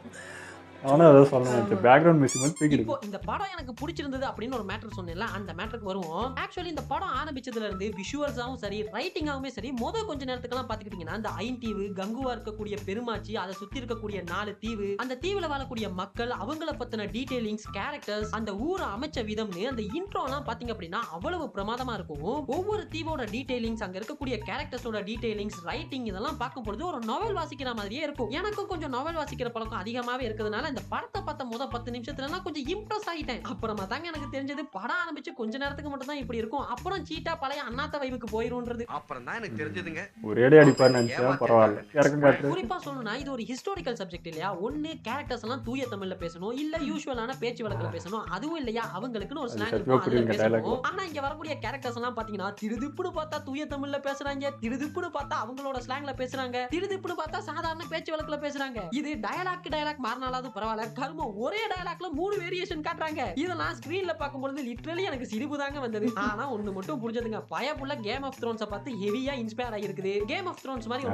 ஆனா அத சொல்லணும், பேக்ரவுண்ட் மியூசிக் மட்டும் தூக்கிடுங்க. இப்போ இந்த படம் எனக்கு பிடிச்சிருந்தது அப்படின்னு ஒரு மேட்டர் சொன்னேன்ல, அந்த மேட்டருக்கு வருவோம். ஆக்சுவலி இந்த படம் ஆரம்பிச்சதுல இருந்து விஷுவல்ஸாவும் சரி ரைட்டிங்காவுமே சரி கொஞ்ச நேரத்துக்கெல்லாம் பாத்துக்கிட்டீங்கன்னா அந்த ஐந்தீவு, கங்குவா இருக்கக்கூடிய பெருமாச்சி, அதை சுத்தி இருக்கக்கூடிய 4 தீவு, அந்த தீவுல வாழக்கூடிய மக்கள், அவங்கள பத்தின டீடைலிங்ஸ், கேரக்டர்ஸ், அந்த ஊரை அமைச்ச விதம்னு அந்த இன்ட்ரோ எல்லாம் பாத்தீங்க அப்படின்னா அவ்வளவு பிரமாதமா இருக்கும். ஒவ்வொரு தீவோட டீடைலிங்ஸ், அங்க இருக்கக்கூடிய கேரக்டர்ஸோட டீடைலிங்ஸ், ரைட்டிங் இதெல்லாம் பார்க்கும் பொழுது ஒரு நாவல் வாசிக்கிற மாதிரியே இருக்கும். எனக்கும் கொஞ்சம் நாவல் வாசிக்கிற பழக்கம் அதிகமாவே இருக்கிறதுனால இந்த படத்தை பார்த்த 10 நிமிஷத்துலலாம் கொஞ்சம் இம்ப்ரெஸ் ஆகிட்டேன். அப்புறமா தாங்க எனக்கு தெரிஞ்சது படம் ஆரம்பிச்சு கொஞ்ச நேரத்துக்கு மட்டும் தான் இப்படி இருக்கும், அப்புறம் சீட்டா பழைய அண்ணாத்த வைவுக்கு போயிரும்ன்றது. அப்புறம் தான் எனக்கு தெரிஞ்சதுங்க. ஒரேடி அடிப்பார்னு நினைச்சேன், பரவாயில்ல இறக்கம் காட்டுறது. குறிப்பா சொல்லணும்னா இது ஒரு ஹிஸ்டாரிக்கல் சப்ஜெக்ட் இல்லையா, ஒண்ணு கேரக்டர்ஸ் எல்லாம் தூய தமிழ்ல பேசணும், இல்ல யூசுவலான பேச்சு வழக்குல பேசணும். அதுவும் இல்லையா அவங்களுக்குன்னு ஒரு ஸ்லாங் இருக்கும், அதுல பேசணும். ஆனா இங்க வரக்கூடிய கேரக்டர்ஸ் எல்லாம் பாத்தீங்கன்னா திருதிப்புன்னு பார்த்தா தூய தமிழ்ல பேசுறாங்க, திருதிப்புன்னு பார்த்தா அவங்களோட ஸ்லாங்ல பேசுறாங்க, திருதிப்புன்னு பார்த்தா சாதாரண பேச்சு வழக்குல பேசுறாங்க. இது டயலாக் மாறினாலும் பரவாயில்ல, கர்மம் ஒரே டயலாக்ல 3 வேரியேஷன் காட்டுறாங்க. இதெல்லாம் ஸ்கிரீன்ல பார்க்கும்போது லிட்டரலி எனக்கு சிரிப்பு தாங்க வந்தது. ஆனா ஒண்ணு மட்டும் புரிஞ்சதுங்க, பயப்புள்ள கேம் ஆஃப் த்ரோன்ஸ பார்த்து ஹெவியா இன்ஸ்பயர் ஆகிருக்குது. கேம் ஆஃப் த்ரோன்ஸ் மாதிரி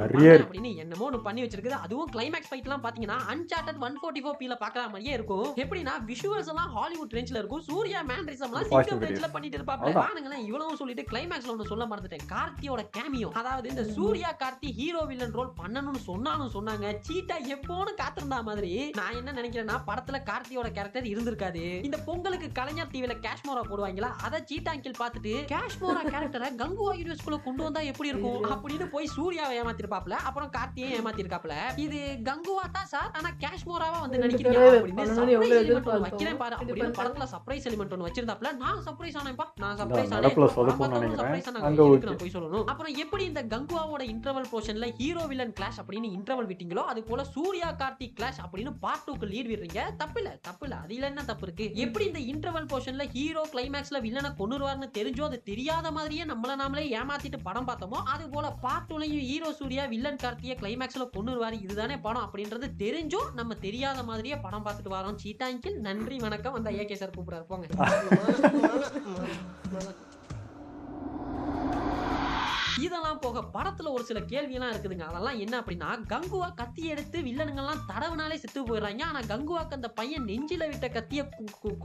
அப்படின்னு என்னமோ ஒன்று பண்ணி வச்சிருக்குது. அதுவும் கிளைமேக்ஸ் ஃபைட் எல்லாம் பாத்தீங்கன்னா அன்சார்ட்டட் 144p ல பார்க்கற மாதிரியே இருக்கும். எப்படின்னா விஷுவல்ஸ் எல்லாம் ஹாலிவுட் ரேஞ்ச்ல இருக்கும், சூர்யா மேனரிசம்லாம் சிங்கம் ரேஞ்ச்ல பண்ணிட்டு இருப்பாங்க. பாருங்களேன், இவ்வளவு சொல்லிட்டு கிளைமேக்ஸ்ல ஒன்னு சொல்ல மறந்துட்டேன், கார்த்தியோட கேமியோ. அதாவது இந்த Suriya Karthi hero villain role பண்ணணும்னு சொன்னாங்க, சீட்டா எப்போன்னு காத்திருந்தா மாதிரி. நான் என்ன நினைக்கிறேன்னா படத்துல கார்த்தியோட கேரக்டர் இருந்திருக்காது. இந்த பொங்கலுக்கு கலைஞர் டிவில கேஷ்மோரா போடுவாங்களா, அத சீட்டா அங்கிள் பார்த்துட்டு கேஷ்மோரா கேரக்டரை கங்குவா யூனிவர்ஸ்குள்ள கொண்டு வந்தா எப்படி இருக்கும் அப்படின்னு போய் சூர்யாவை ஏமாத்திருப்பாப்ல, அப்புறம் கார்த்தியை ஏமாத்திருக்காப்ல. இது கங்குவா தான் சார், ஆனா கேஷ்மோராவா வந்து நினைக்கிறீங்க அப்படின்னு வைக்கிறேன் பாரு அப்படின்னு படத்துல சர்ப்ரைஸ் எலிமெண்ட் ஒன்னு வச்சிருந்தாப்ல. நான் சர்ப்ரைஸ் ஆனேன்ப்பா, நான் சர்ப்ரைஸ் ஆனேன் போய் சொல்லணும். அப்புறம் எப்படி இந்த கங்குவாவோட இன்டர்வல் போர்ஷன்ல ஹீரோ வில்லன் கிளாஷ் அப்படின்னு இன்டர்வல் விட்டீங்களோ, அது போல சூர்யா கார்த்தி கிளாஷ் அப்படின்னு பார்ட் 2க்கு லீட் விடுறீங்க. தப்பில்ல அதுல என்ன தப்பு இருக்கு? எப்படி இந்த இன்டர்வல் போர்ஷன்ல ஹீரோ கிளைமேக்ஸ்ல வில்லனை கொன்னுருவார்னு தெரிஞ்சோ அது தெரியாத மாதிரியே நாமளே ஏமாத்திட்டு படம் பார்த்தோமோ, அது போல பார்ட் 2லயும் ஹீரோ சூர்யா வில்லன் கார்த்தியை கிளைமேக்ஸ்ல கொன்னுருவாரு, இதுதானே படம் அப்படின்றது தெரிஞ்சோ நம்ம தெரியாத மாதிரியே படம் பார்த்துட்டு வரோம். சீட்டா அங்கிள் நன்றி வணக்கம். அந்த ஏகே சார் கூப்பிடாரு போங்க. இதெல்லாம் போக படத்துல ஒரு சில கேள்வி எல்லாம் இருக்குதுங்க. அதெல்லாம் என்ன அப்படின்னா, கங்குவா கத்தி எடுத்து வில்லனுங்கெல்லாம் தடவுனாலே செத்து போயிடுறாங்க. ஆனா கங்குவாக்கு அந்த பையன் நெஞ்சில விட்ட கத்திய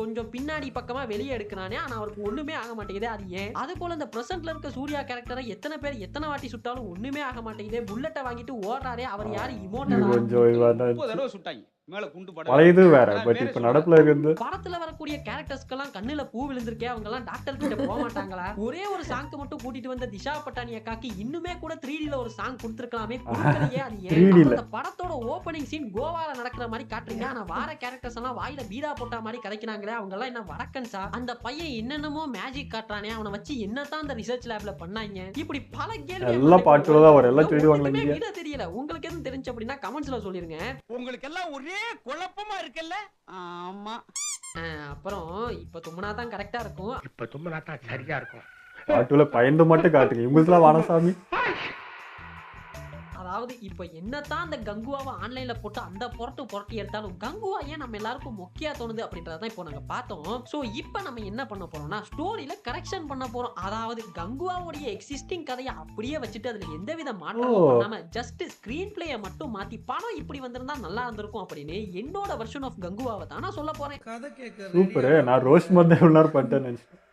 கொஞ்சம் பின்னாடி பக்கமா வெளியே எடுக்கிறானே, ஆனா அவருக்கு ஒண்ணுமே ஆக மாட்டேங்குது. அது ஏன்? அது போல இந்த பிரசன்ட்ல இருக்க சூர்யா கேரக்டரை எத்தனை பேர் எத்தனை வாட்டி சுட்டாலும் ஒண்ணுமே ஆக மாட்டேங்குது. புல்லட்டை வாங்கிட்டு ஓடுறாரே, அவர் யாரு? இமோட்டலா சுட்டாங்க மேல குண்டு பழையது வேற, பட் இப்ப நடப்புல இருந்து படத்துல வரக்கூடிய கேரக்டர்ஸ்க்கெல்லாம் கண்ணுல பூ விழுந்திருக்கே, அவங்க எல்லாம் டாக்டர் கிட்ட போக மாட்டாங்களா? ஒரே ஒரு சாங்க்கு மட்டும் கூட்டிட்டு வந்த திஷா பட்டானி அக்காக்கு இன்னுமே கூட 3Dல ஒரு சாங் கொடுத்திருக்கலாமே, கொடுக்கலையே. அது ஏன்? அந்த படத்தோட ஓபனிங் சீன் கோவால நடக்கிற மாதிரி காட்டுறீங்க, ஆனா வார கேரக்டர்ஸ் எல்லாம் வாயில பீடா போட்ட மாதிரி கதைக்கிறாங்களே, அவங்க எல்லாம் என்ன வடக்கன்ஸா? அந்த பையன் என்னென்னமோ மேஜிக் காட்டுறானே, அவனை வச்சு என்னதான் அந்த ரிசர்ச் லேப்ல பண்ணாங்க? இப்படி பல கேள்வி எல்லாம் பாட்டுல தான் வர எல்லாம் சொல்லிடுவாங்க. வீட தெரியல. உங்களுக்கு எதுவும் தெரிஞ்சு அப்படின்னா கமெண்ட்ஸ்ல சொல்லிருங்க. உங்களுக்கு எல்லாம் ஒரே குழப்பமா இருக்குல்ல? ஆமா. அப்புறம் இப்ப தும்முனா தான் கரெக்டா இருக்கும், இப்ப தும்முனா தான் சரியா இருக்கும். பாட்டுல பயந்து மட்டும் காட்டுங்க, இவங்களுக்குலாம் வானசாமி. அதாவது இப்ப என்னதான் அந்த கங்குவாவை ஆன்லைன்ல போட்டு அந்த புரட்டி எடுத்தாலும் கங்குவா ஏன் நம்ம எல்லாருக்கும் மொக்கையா தோணுது அப்படின்றதான் இப்போ நாங்க பார்த்தோம். சோ இப்போ நம்ம என்ன பண்ண போறோம்னா ஸ்டோரியில கரெக்ஷன் பண்ண போறோம். அதாவது கங்குவாவுடைய எக்ஸிஸ்டிங் கதையை அப்படியே வச்சுட்டு அதுல எந்தவித மாற்றமும் பண்ணாம ஜஸ்ட் ஸ்கிரீன் பிளேயை மட்டும் மாத்தி படம் இப்படி வந்திருந்தா நல்லா இருந்திருக்கும் அப்படின்னு என்னோட வெர்ஷன் ஆஃப் கங்குவாவை தான் நான் சொல்ல போறேன். சூப்பர். நான் ரோஸ்ட் மாதிரி எவ்வளவு பண்ணிட்டேன்னு நினைச்சேன்.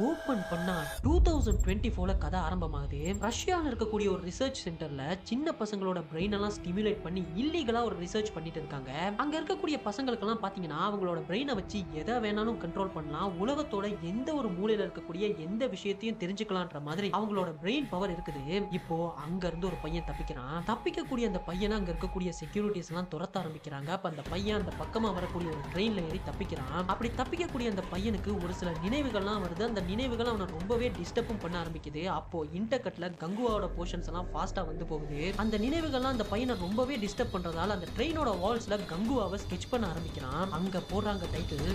ஓபன் பண்ணா 2024ல கதை ஆரம்பமாகுது. ரஷ்யாவில் இருக்கக்கூடிய ஒரு ரிசர்ச் சென்டர்ல சின்ன பசங்களோட பிரெயின் எல்லாம் ஸ்டிமுலேட் பண்ணி இல்லீகலா ஒரு ரிசர்ச் பண்ணிட்டு இருக்காங்க. அங்க இருக்கக்கூடிய பசங்களுக்கெல்லாம் பாத்தீங்கன்னா அவங்களோட பிரெயினை வச்சு எதை வேணாலும் கண்ட்ரோல் பண்ணலாம், உலகத்தோட எந்த ஒரு மூலையில இருக்கக்கூடிய எந்த விஷயத்தையும் தெரிஞ்சுக்கலான்ற மாதிரி அவங்களோட பிரெயின் பவர் இருக்குது. இப்போ அங்க இருந்து ஒரு பையன் தப்பிக்கிறான். தப்பிக்கக்கூடிய அந்த பையனை அங்க இருக்கக்கூடிய செக்யூரிட்டிஸ் எல்லாம் துரத்த ஆரம்பிக்கிறாங்க. அப்ப அந்த பையன் அந்த பக்கமா வரக்கூடிய ஒரு ட்ரெயின்ல ஏறி தப்பிக்கிறான். அப்படி தப்பிக்கக்கூடிய அந்த பையனுக்கு ஒரு சில நினைவுகள்லாம் வருது. அந்த நினைவுகள் அவனை ரொம்பவே டிஸ்டர்பும் பண்ண ஆரம்பிக்குது. அப்போ இன்டர்கட்ல கங்குவாவோட போர்ஷன்ஸ் எல்லாம் ஃபாஸ்டா வந்து போகுது. அந்த நினைவுகள்லாம் அந்த பையனை ரொம்பவே டிஸ்டர்ப் பண்றதால அந்த ட்ரெயினோட வால்ஸ்ல கங்குவாவை ஸ்கெட்ச் பண்ண ஆரம்பிக்கிறான். அங்க போடுறாங்க டைட்டில்,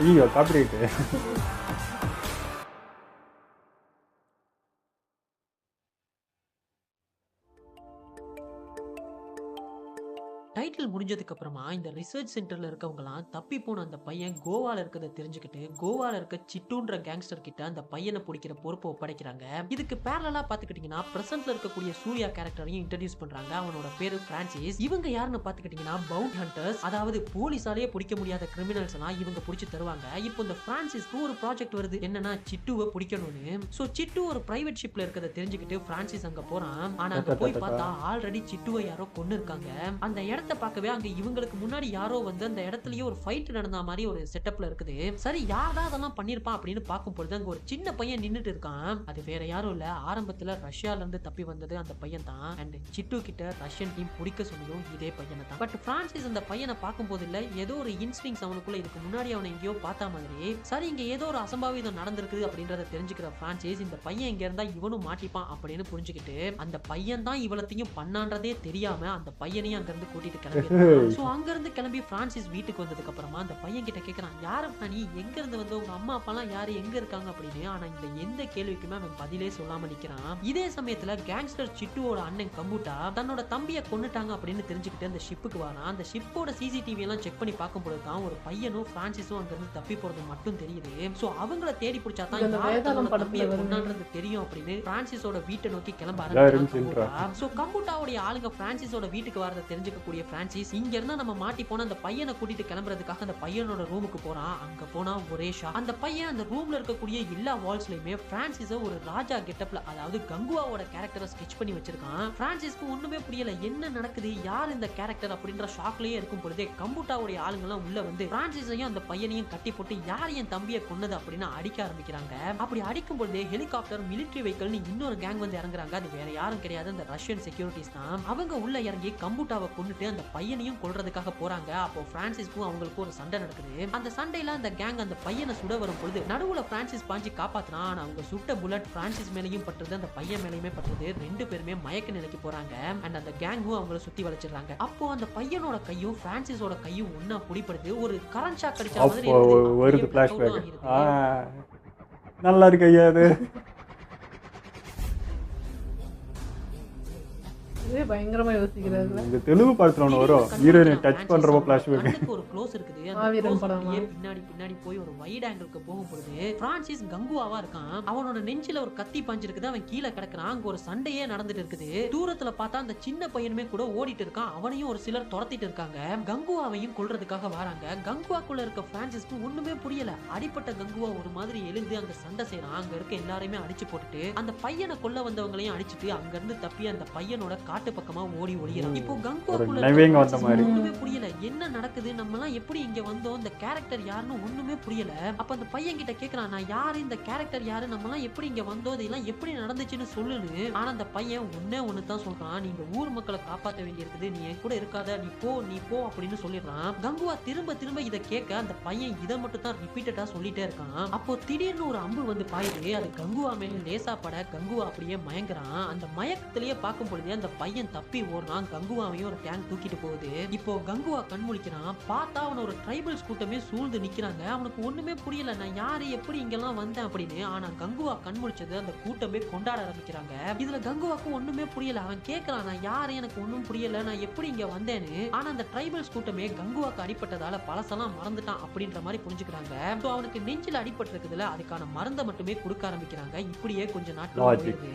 ஐயோ காப்பிரைட். டைட்டில் முடிஞ்சதுக்கு அப்புறமா இந்த ரிசர்ச் சென்டர்ல இருக்கவங்கலாம் தப்பி போன அந்த பையன் கோவால இருக்கிறத தெரிஞ்சுக்கிட்டு கோவால இருக்க சிட்டுன்ற கேங்ஸ்டர் கிட்ட அந்த பையனை பிடிக்கிற பொறுப்பை ஒப்படைக்கிறாங்க. இதுக்கு பேரலா பாத்துக்கிட்டீங்கன்னா பிரசன்ட்ல இருக்கக்கூடிய சூர்யா கேரக்டரையும் இன்ட்ரோடியூஸ் பண்றாங்க. அவனோட பேரு பிரான்சிஸ். இவங்க யாருன்னு பாத்துக்கிட்டீங்கன்னா பவுண்ட் ஹண்டர்ஸ், அதாவது போலீஸாலேயே பிடிக்க முடியாத கிரிமினல்ஸ் எல்லாம் இவங்க பிடிச்சி தருவாங்க. இப்போ இந்த பிரான்சிஸ்க்கு ஒரு ப்ராஜெக்ட் வருது, என்னன்னா சிட்டுவை பிடிக்கணும்னு. சோ சிட்டு ஒரு பிரைவேட் ஷிப்ல இருக்கிறத தெரிஞ்சுக்கிட்டு பிரான்சிஸ் அங்க போறான். ஆனா அங்க போய் பார்த்தா ஆல்ரெடி சிட்டுவை யாரோ கொன்னு இருக்காங்க. அந்த இடத்த பார்க்கவே அங்க இவங்களுக்கு முன்னாடி யாரோ வந்து அந்த இடத்துலயே ஒரு ஃபைட் நடந்த மாதிரி ஒரு செட்டப்ல இருக்குது. சரி யாரா அதெல்லாம் பண்ணிருப்பான் அப்படின்னு பார்க்கும் பொழுது அங்க ஒரு சின்ன பையன் நின்னுட்டு இருக்கான். அது வேற யாரும் இல்ல, ஆரம்பத்துல ரஷ்யால இருந்து தப்பி வந்தது அந்த பையன் தான். அண்ட் சிட்டு கிட்ட ரஷ்யன் டீம் பிடிக்க சொன்னதும் இதே பையனை தான். பட் பிரான்சிஸ் அந்த பையனை பார்க்கும்போது இல்ல ஏதோ ஒரு இன்ஸ்டிங்ஸ் அவனுக்குள்ள இதுக்கு முன்னாடி அவனை எங்கேயோ பார்த்த மாதிரி, சரி இங்க ஏதோ ஒரு அசம்பாவிதம் நடந்திருக்கு அப்படின்றத தெரிஞ்சுக்கிற பிரான்சிஸ் இந்த பையன் இங்க இருந்தா இவனும் மாட்டிப்பான் அப்படின்னு புரிஞ்சுக்கிட்டு அந்த பையன் தான் இவளத்தையும் பண்ணான்றதே தெரியாம அந்த பையனையும் அங்க இருந்து கூட்டிட்டு கிளம்பி சோ அங்க இருந்து கிளம்பி பிரான்சிஸ் வீட்டுக்கு வந்ததுக்கு அப்புறமா அந்த பையன் கிட்ட கேக்குறான், யாரப்பா நீ, எங்க இருந்து வந்து உங்க அம்மா அப்பா எல்லாம் யாரு எங்க இருக்காங்க அப்படின்னு. ஆனா இந்த எந்த கேள்விக்குமே அவன் பதிலே சொல்லாம நிக்கிறான். இதே சமயத்துல கேங்ஸ்டர் சிட்டுவோட அண்ணன் கம்புட்டா தன்னோட தம்பியை கொன்னுட்டாங்க அப்படின்னு தெரிஞ்சுக்கிட்டு அந்த ஷிப்புக்கு வரான். அந்த ஷிப்போட சிசிடிவி எல்லாம் செக் பண்ணி பார்க்கும் பொழுது தான் ஒரு பையனும் பிரான்சிஸும் அங்க இருந்து தப்பி போறது மட்டும் தெரியுது. சோ அவங்கள தேடி பிடிச்சா தான் தம்பியை கொன்னான்றது தெரியும் அப்படின்னு பிரான்சிஸோட வீட்டை நோக்கி கிளம்ப ஆரம்பிச்சான். சோ கம்புட்டாவுடைய ஆளுங்க பிரான்சிஸோட வீட்டுக்கு வரத தெரிஞ்சுக்கக்கூடிய பிரான்சிஸ் இங்க இருந்தா நம்ம மாட்டி போன அந்த பையனை கூட்டிட்டு கிளம்புறதுக்காக அந்த பையனோட ரூமுக்கு போறான். அங்க போனா ஒரே ஷா. அந்த பையன் அந்த ரூம்ல இருக்கக்கூடிய எல்லா வால்ஸ்லயுமே பிரான்சிஸ ஒரு ராஜா கெட்டப்ல, அதாவது கங்குவாவோட கேரக்டரை ஸ்கெட்ச் பண்ணி வச்சிருக்கான். பிரான்சிஸ்க்கு ஒண்ணுமே புரியல, என்ன நடக்குது, யார் இந்த கேரக்டர் அப்படின்ற ஷாக்லயே இருக்கும் பொழுதே கம்புட்டாவுடைய ஆளுங்க எல்லாம் உள்ள வந்து பிரான்சிஸையும் அந்த பையனையும் கட்டி போட்டு யார் என் தம்பியை கொன்னது அப்படின்னு அடிக்க ஆரம்பிக்கிறாங்க. அப்படி அடிக்கும் பொழுதே ஹெலிகாப்டர், மிலிட்டரி வெஹிக்கிள்னு இன்னொரு கேங் வந்து இறங்குறாங்க. அது வேற யாரும் கிடையாது, அந்த ரஷ்யன் செக்யூரிட்டிஸ் தான். அவங்க உள்ள இறங்கி கம்புட்டாவை கொன்னுட்டு அந்த பையனையும் கொல்றதுக்காக போறாங்க. அப்போ பிரான்சிஸ்க்கும் அவங்களுக்கும் ஒரு சண்டை நடக்குது. அந்த சண்டையில அந்த கேங் அந்த பையனை சுட வரும் பொழுது நடுவுல பிரான்சிஸ் பாஞ்சி காப்பாத்துறான். ஆனா அவங்க சுட்ட புல்லட் பிரான்சிஸ் மேலேயும் பட்டுறது, அந்த பையன் மேலேயுமே பட்டுறது. ரெண்டு பேருமே மயக்க நிலைக்கு போறாங்க. அண்ட் அந்த கேங்கும் அவங்கள சுத்தி வளைச்சிடுறாங்க. அப்போ அந்த பையனோட கையும் பிரான்சிஸோட கையும் ஒன்னா பிடிப்படுது. ஒரு கரண்ட் ஷாக் அடிச்ச மாதிரி வருது ஃபிளாஷ்பேக். நல்லா இருக்கு ஐயா அது. பயங்கரமா யோசிக்கிறாரு. இந்த தெலுங்கு படத்துல ஒன்று வரும், ஹீரோயினை டச் பண்றப்போ ஃபிளாஷ்பேக். ஒரு க்ளோஸ் இருக்குது. பின்னாடி பின்னாடி போய் ஒரு வைட் ஆங்கிளுக்கு போகும் பொழுது பிரான்சிஸ் கங்குவாவா இருக்கான். அவனோட நெஞ்சில ஒரு கத்தி பாஞ்சிருக்குது. அவன் கீழே கிடக்குறான். அங்க ஒரு சண்டையே நடந்துட்டு இருக்குது. தூரத்துல பார்த்தா அந்த சின்ன பையனுமே கூட ஓடிட்டு இருக்கான். அவனையும் ஒரு சிலர் துரத்திட்டு இருக்காங்க. கங்குவாவையும் கொல்றதுக்காக வராங்க. கங்குவாக்குள்ள இருக்க பிரான்சிஸ்க்கு ஒண்ணுமே புரியல. அடிப்பட்ட கங்குவா ஒரு மாதிரி எழுந்து அங்க சண்டை செய்யறான். அங்க இருக்க எல்லாரையுமே அடிச்சு போட்டுட்டு அந்த பையனை கொல்ல வந்தவங்களையும் அடிச்சுட்டு அங்க இருந்து தப்பி அந்த பையனோட காட்டு பக்கமா ஓடி ஒளியறான். இப்போ கங்குவாக்குள்ள ஒண்ணுமே புரியல, என்ன நடக்குது, நம்ம எல்லாம் எப்படி இங்க வந்தோம், இந்த கேரக்டர் யாருன்னு ஒண்ணுமே புரியல. அப்ப அந்த பையன் கிட்ட கேக்குறான், நான் யாரு, இந்த கேரக்டர் யாரு, நம்ம எல்லாம் எப்படி இங்க வந்தோம், இதெல்லாம் எப்படி நடந்துச்சுன்னு சொல்லுன்னு. ஆனா அந்த பையன் ஒண்ணு தான் சொல்றான், நீங்க ஊர் மக்களை காப்பாற்ற வேண்டி இருக்குது, நீ என் கூட இருக்காத, நீ போ அப்படின்னு சொல்லிடுறான். கங்குவா திரும்ப திரும்ப இதை கேட்க அந்த பையன் இதை மட்டும் தான் ரிப்பீட்டடா சொல்லிட்டே இருக்கான். அப்போ திடீர்னு ஒரு அம்பு வந்து பாயுது. அது கங்குவா மேல லேசா பட கங்குவா அப்படியே மயங்குறான். அந்த மயக்கத்திலேயே பார்க்கும் பொழுதே அந்த பையன் தப்பி ஓடுறான். கங்குவாவையும் ஒரு டேங்க் தூக்கிட்டு போகுது. இப்போ கங்குவா கண்முழிக்கிறான். பார்த்தா அவன் ஒரு ட்ரைபல்ஸ் கூட்டமே சூழ்ந்து நிக்கிறாங்க. அவனுக்கு ஒண்ணுமே புரியல, நான் யாரு, எப்படி இங்கெல்லாம் வந்தேன் அப்படின்னு. ஆனா கங்குவா கண்முழிச்சது அந்த கூட்டமே கொண்டாட ஆரம்பிக்கிறாங்க. இதுல கங்குவாக்கு ஒண்ணுமே புரியல. அவன் கேட்கறான், நான் யாரு, எனக்கு ஒண்ணும் புரியல, நான் எப்படி இங்க வந்தேன்னு. ஆனா அந்த ட்ரைபல்ஸ் கூட்டமே கங்குவாக்கு அடிப்பட்டதால பழசெல்லாம் மறந்துட்டான் அப்படின்ற மாதிரி புரிஞ்சுக்கிறாங்க. சோ அவனுக்கு நெஞ்சில அடிபட்டு இருக்குதுல, அதுக்கான மருந்தை மட்டுமே கொடுக்க ஆரம்பிக்கிறாங்க. இப்படியே கொஞ்சம் நாட்கள்.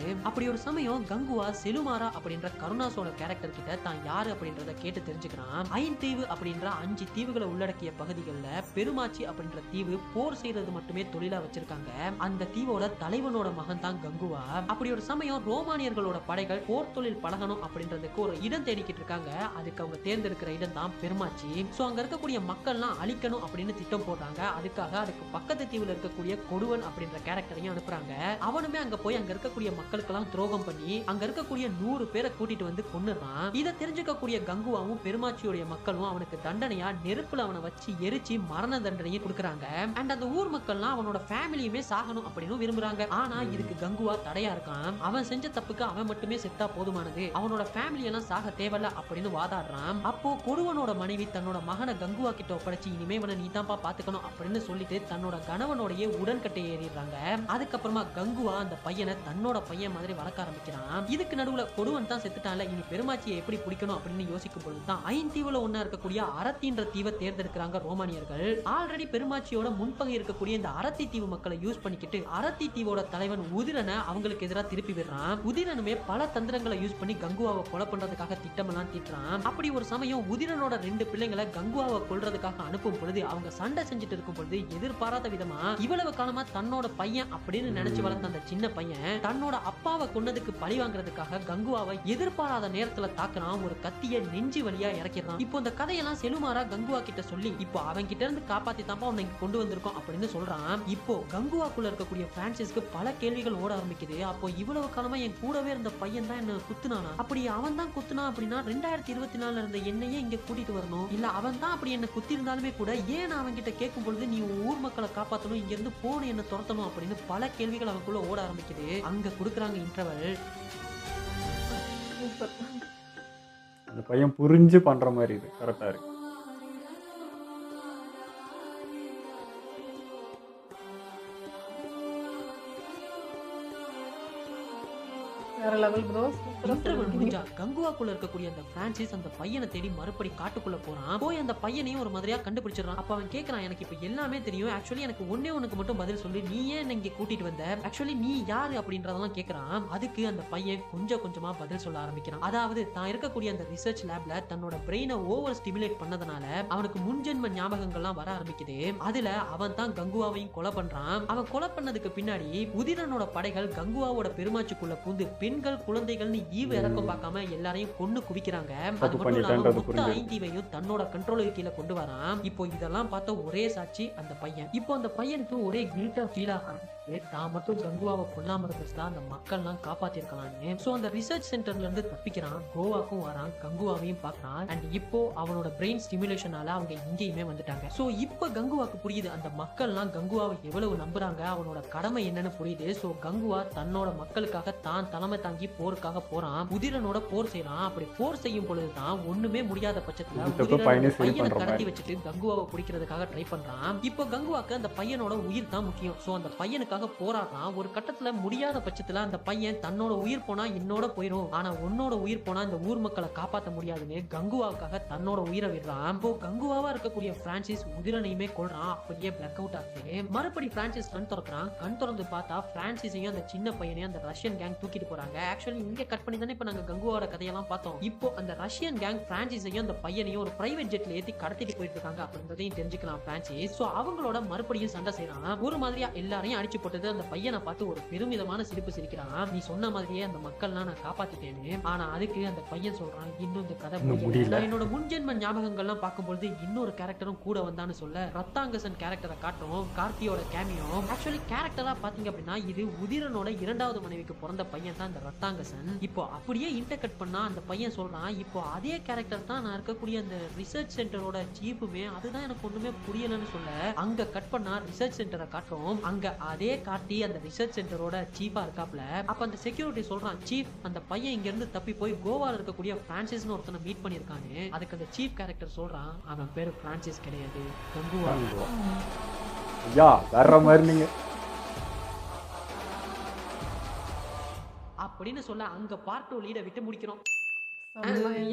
அப்படி ஒரு சமயம் கங்குவா செலுமாரா அப்படின்ற கருணாசோட கேரக்டர் கிட்ட தான் யாரு அப்படின்றத கேட்டு தெரிஞ்சுக்கிறான். ஐன் தீவு அப்படின்ற 5 தீவுகளை உள்ளடக்கிய பகுதிகளில் பெருமாச்சி அப்படின்ற தீவு போர் செய்யறது மட்டுமே தொழிலா வச்சிருக்காங்க. அந்த தீவோட தலைவனோட மகன் தான் கங்குவா. அப்படி ஒரு சமயம் ரோமானியர்களோட படைகள் போர் தொழில் பழகணும் அப்படின்றதுக்கு ஒரு இடம் தேடிக்கிட்டு இருக்காங்க. அதுக்கு அவங்க தேர்ந்தெடுக்கிற இடம் தான் பெருமாச்சி. சோ அங்க இருக்கக்கூடிய மக்கள்லாம் அழிக்கணும் அப்படின்னு திட்டம் போடுறாங்க. அதுக்காக அதுக்கு பக்கத்து தீவுல இருக்கக்கூடிய கொடுவன் அப்படின்ற கேரக்டரையும் அனுப்புறாங்க. அவனுமே அங்க போய் அங்க இருக்கக்கூடிய மக்களுக்கெல்லாம் துரோகம் பண்ணி அங்க இருக்கக்கூடிய 100 பேரை கூட்டிட்டு வந்து கொன்னுறான். இதை தெரிஞ்சுக்கக்கூடிய கங்குவாவும் பெருமாச்சியோட மக்களும் அவனுக்கு தண்டனையா நெருப்புல அவனை வச்சு எரிச்சு மரண தண்டனையை கொடுக்கறாங்க. அண்ட் அந்த ஊர் மக்கள்லாம் அவனோட ஃபேமிலியுமே சாகணும் அப்படின்னு விரும்புறாங்க. ஆனா இதுக்கு கங்குவா தடையா இருக்கான். அவன் செஞ்ச தப்புக்கு அவன் மட்டுமே செத்தா போதுமானது, அவனோட ஃபேமிலி எல்லாம் சாக தேவையில்ல அப்படின்னு வாதாடுறான். அப்போ கொடுவனோட மனைவி தன்னோட மகனை கங்குவா கிட்ட ஒப்படைச்சு இனிமே இவனை நீ தான்ப்பா பாத்துக்கணும் அப்படின்னு சொல்லிட்டு தன்னோட கணவனோடைய உடன்கட்டை ஏறிடுறாங்க. அதுக்கப்புறமா கங்குவா அந்த பையனை தன்னோட பையன் மாதிரி வளர்க்க ஆரம்பிக்கிறான். இதுக்கு நடுவுல கொடுவன் தான் செத்துட்டான்ல, இனி பெருமாச்சியை எப்படி பிடிக்கணும் அப்படின்னு யோசிக்கும் பொழுது தான் ஐன் தீவுல ஒன்னா இருக்கக்கூடிய அரத்தின்ற தீவை தேர்ந்தெடுக்கிறாங்க ரோமானியர்கள். ஆல்ரெடி பெருமாச்சியோட முன்பகை இருக்கக்கூடிய இந்த அரத்தி தீவு மக்களை யூஸ் பண்ணிக்கிட்டு அரத்தி தீவோட தலைவன் உதிரனை அவங்களுக்கு எதிராக திருப்பி விடுறான். உதிரனுமே பல தந்திரங்களை யூஸ் பண்ணி கங்குவாவை கொலை பண்றதுக்காக திட்டமெல்லாம் தீட்டுறான். அப்படி ஒரு சமயம் உதிரனோட 2 பிள்ளைங்களை கங்குவாவை கொல்றதுக்காக அனுப்பும் பொழுது அவங்க சண்டை செஞ்சுட்டு இருக்கும் பொழுது எதிர்பாராத விதமா இவ்வளவு காலமா தன்னோட பையன் அப்படின்னு நினைச்சு வளர்த்த அந்த சின்ன பையன் தன்னோட அப்பாவை கொன்னதுக்கு பழி வாங்குறதுக்காக கங்குவாவை எதிர்பார்த்து எதிர்பாராத நேரத்துல தாக்குறான், ஒரு கத்திய நெஞ்சு வழியா இறக்கிறான். இப்போ இந்த கதையெல்லாம் செலுமாரா கங்குவா கிட்ட சொல்லி இப்போ அவன் கிட்ட இருந்து காப்பாத்தி தாப்பா உன்னை கொண்டு வந்திருக்கோம் அப்படின்னு சொல்றான். இப்போ கங்குவாக்குள்ள இருக்கக்கூடிய பிரான்சிஸ்க்கு பல கேள்விகள் ஓட ஆரம்பிக்குது. அப்போ இவ்வளவு காலமா என் கூடவே இருந்த பையன் தான் என்ன குத்துனானா? அப்படி அவன் தான் குத்துனா அப்படின்னா 2024 இருந்த என்னையே இங்க கூட்டிட்டு வரணும். இல்ல அவன் தான் அப்படி என்ன குத்தி இருந்தாலுமே கூட ஏன் நான் அவன் கிட்ட கேட்கும் பொழுது நீ ஊர் மக்களை காப்பாற்றணும், இங்க இருந்து போன என்ன துரத்தணும் அப்படின்னு பல கேள்விகள் அவனுக்குள்ள ஓட ஆரம்பிக்குது. அங்க கொடுக்குறாங்க இன்டர்வல். அந்த பையன் புரிஞ்சு பண்ற மாதிரி இது கரெக்டா இருக்கு. வேற லெவல் ப்ரோ. சூப்பரா இன்டர்வல் சொல்றீங்க. முடிஞ்சா கங்குவாக்குள்ள இருக்கக்கூடிய அந்த பிரான்சிஸ் அந்த பையனை தேடி மறுபடி காட்டுக்குள்ள போறான். போய் அந்த பையனையும் ஒரு மாதிரியா கண்டுபிடிச்சிடறான். அப்ப அவன் கேக்குறான், எனக்கு இப்ப எல்லாமே தெரியும், ஆக்சுவலி எனக்கு ஒண்ணுக்கு மட்டும் பதில் சொல்லு, நீ ஏன் இங்க கூட்டிட்டு வந்த, ஆக்சுவலி நீ யாரு அப்படின்றதெல்லாம் கேக்குறான். அதுக்கு அந்த பையன் கொஞ்சமா பதில் சொல்ல ஆரம்பிக்கிறான். அதாவது தான் இருக்கக்கூடிய அந்த ரிசர்ச் லேப்ல தன்னோட பிரெயினை ஓவர் ஸ்டிமுலேட் பண்ணதுனால அவனுக்கு முன்ஜென்ம ஞாபகங்கள்லாம் வர ஆரம்பிக்குது. அதுல அவன் தான் கங்குவாவையும் கொலை பண்றான். அவன் கொலை பண்ணதுக்கு பின்னாடி உதிரனோட படைகள் கங்குவாவோட பெருமாச்சுக்குள்ள பூந்து பெண்கள் குழந்தைகள்னு ஈவு இறக்கம் பார்க்காம எல்லாரையும் கொன்னு குவிக்கிறாங்க. அது மட்டும் இல்லாம மொத்த ஐந்தீவையும் தன்னோட கண்ட்ரோலுக்கு கீழே கொண்டு வரான். இப்போ இதெல்லாம் பார்த்த ஒரே சாட்சி அந்த பையன். இப்போ அந்த பையனுக்கு ஒரே கில்ட்டா ஃபீல் ஆகும். தான் மட்டும் கங்குவாவை கொல்லாம இருந்துச்சுதான் அந்த மக்கள்லாம் காப்பாத்திருக்கலாம்னு. சோ அந்த ரிசர்ச் சென்டர்ல இருந்து தப்பிக்கிறான், கோவாக்கும் வரான், கங்குவாவையும் பாக்குறான். அண்ட் இப்போ அவனோட பிரெயின் ஸ்டிமுலேஷனால அவங்க இங்கேயுமே வந்துட்டாங்க. சோ இப்போ கங்குவாக்கு புரியுது அந்த மக்கள்லாம் கங்குவாவை எவ்வளவு நம்புறாங்க, அவனோட கடமை என்னன்னு புரியுது. சோ கங்குவா தன்னோட மக்களுக்காக தான் தலைமை தாங்கி போருக்காக போறான். உதிரனோட போர் செய்யறான். அப்படி போர் செய்யும் பொழுதுதான் ஒண்ணுமே முடியாத பட்சத்துல பையனை கடத்தி வச்சுட்டு கங்குவாவை பிடிக்கிறதுக்காக ட்ரை பண்றான். இப்போ கங்குவாக்கு அந்த பையனோட உயிர் தான் முக்கியம். சோ அந்த பையனுக்கு போராடுறான். ஒரு கட்டத்துல முடியாத பட்சத்துல அந்த பையன் தன்னோட உயிர் போனா என்னோட போயிரும், ஆனா உன்னோட உயிர் போனா இந்த ஊர் மக்களை காப்பாற்ற முடியாதுன்னு கங்குவாவுக்காக தன்னோட உயிரை விடுறான். இப்போ கங்குவாவா இருக்கக்கூடிய பிரான்சிஸ் உதிரனையுமே கொள்றான். அப்படியே பிளாக் அவுட் ஆகுது. மறுபடி பிரான்சிஸ் கண் திறக்கிறான். கண் திறந்து பார்த்தா பிரான்சிஸையும் அந்த சின்ன பையனையும் அந்த ரஷ்யன் கேங் தூக்கிட்டு போறாங்க. ஆக்சுவலி இங்க கட் பண்ணி தானே இப்ப நாங்க கங்குவாவோட கதையெல்லாம் பார்த்தோம். இப்போ அந்த ரஷ்யன் கேங் பிரான்சிஸையும் அந்த பையனையும் ஒரு பிரைவேட் ஜெட்ல ஏத்தி கடத்திட்டு போயிட்டு இருக்காங்க அப்படின்றதையும் தெரிஞ்சுக்கலாம் பிரான்சிஸ். சோ அவங்களோட மறுபடியும் சண்டை செய்யறான். ஒரு மாதிரியா எல்லாரையும் அடிச்சு போட்டது அந்த பையனை பார்த்து ஒரு பெருமிதமான சிரிப்பு சிரிக்கிறான். நீ சொன்ன மாதிரியே அந்த மக்கள்லாம் நான் காப்பாத்திட்டேன்னு. ஆனா அதுக்கு அந்த பையன் சொல்றான், இன்னும் இந்த கதை முடியல. என்னோட முன்ஜென்ம ஞாபகங்கள்லாம் பார்க்கும்போது இன்னொரு கேரக்டரும் கூட வந்தான்னு சொல்ல ரத்தாங்கசன் கேரக்டரை காட்டும். கார்த்தியோட கேமியோ. ஆக்சுவலி கேரக்டரா பாத்தீங்க அப்படின்னா இது உதிரனோட இரண்டாவது மனைவிக்கு பிறந்த பையன் தான் இந்த ரத்தாங்கசன். இப்போ அப்படியே இன்டர்கட் பண்ணா அந்த பையன் சொல்றான், இப்போ அதே கேரக்டர் தான் நான் இருக்கக்கூடிய அந்த ரிசர்ச் சென்டரோட சீஃபுமே, அதுதான் எனக்கு ஒண்ணுமே புரியலன்னு சொல்ல அங்க கட் பண்ணா ரிசர்ச் சென்டரை காட்டும். அங்க அதே கார்த்தி அந்த ரிசர்ச் சென்டரோட சீஃபா இருக்காப்ல. அப்ப அந்த செக்யூரிட்டி சொல்றான், சீஃப் அந்த பையன் இங்க இருந்து தப்பி போய் கோவால இருக்கக்கூடிய பிரான்சிஸ்னு ஒருத்தனை மீட் பண்ணிருக்கானே. அதுக்கு அந்த சீஃப் கேரக்டர் சொல்றான், அவன் பேரு பிரான்சிஸ் கிடையாது, கங்குவா. ஐயா வேற மாதிரி நீங்க அப்படின்னு சொல்ல அங்க பார்ட் 2 லீட விட்டு முடிக்கிறோம்.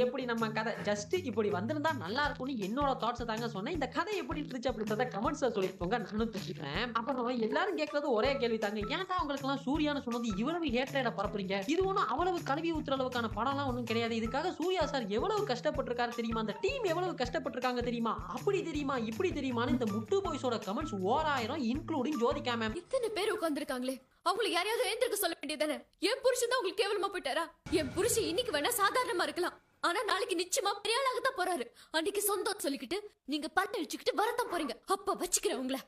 எப்படி நம்ம கதை ஜஸ்ட் இப்படி வந்திருந்தா நல்லா இருக்கும்னு என்னோட தாட்ஸ் தாங்க சொன்னேன். இந்த கதை எப்படி இருந்துச்சு அப்படின்றத கமெண்ட்ஸ்ல சொல்லிருக்கோங்க, நானும் தெரிஞ்சுக்கிறேன். அப்புறம் எல்லாரும் கேட்கறது ஒரே கேள்வி தாங்க, ஏன்டா உங்களுக்கு எல்லாம் சூர்யான்னு சொன்னது இவ்வளவு ஹேட்ரேட பரப்புறீங்க? இது ஒன்றும் அவ்வளவு கழுவி ஊத்துற அளவுக்கான படம்லாம் ஒன்றும் கிடையாது. இதுக்காக சூர்யா சார் எவ்வளவு கஷ்டப்பட்டிருக்காரு தெரியுமா, அந்த டீம் எவ்வளவு கஷ்டப்பட்டிருக்காங்க தெரியுமா, அப்படி தெரியுமா இப்படி தெரியுமான்னு இந்த முட்டு பாய்ஸோட கமெண்ட்ஸ் 1000 இன்க்ளூடிங் ஜோதிகா மேம். இத்தனை பேர் உட்கார்ந்துருக்காங்களே, அவங்களுக்கு யாரையாவது எழுந்திருக்க சொல்ல வேண்டியதானே? என் புருஷன் தான் உங்களுக்கு கேவலமா போயிட்டாரா? என் புருஷன் இன்னைக்கு வேணா சாதாரணமா இருக்கலாம், ஆனா நாளைக்கு நிச்சயமா பெரிய ஆளாகத்தான் போறாரு. அன்னைக்கு சொந்தம் சொல்லிக்கிட்டு நீங்க பட்டு அழிச்சுக்கிட்டு வரத்தான் போறீங்க. அப்ப வச்சுக்கிறேன் உங்களை.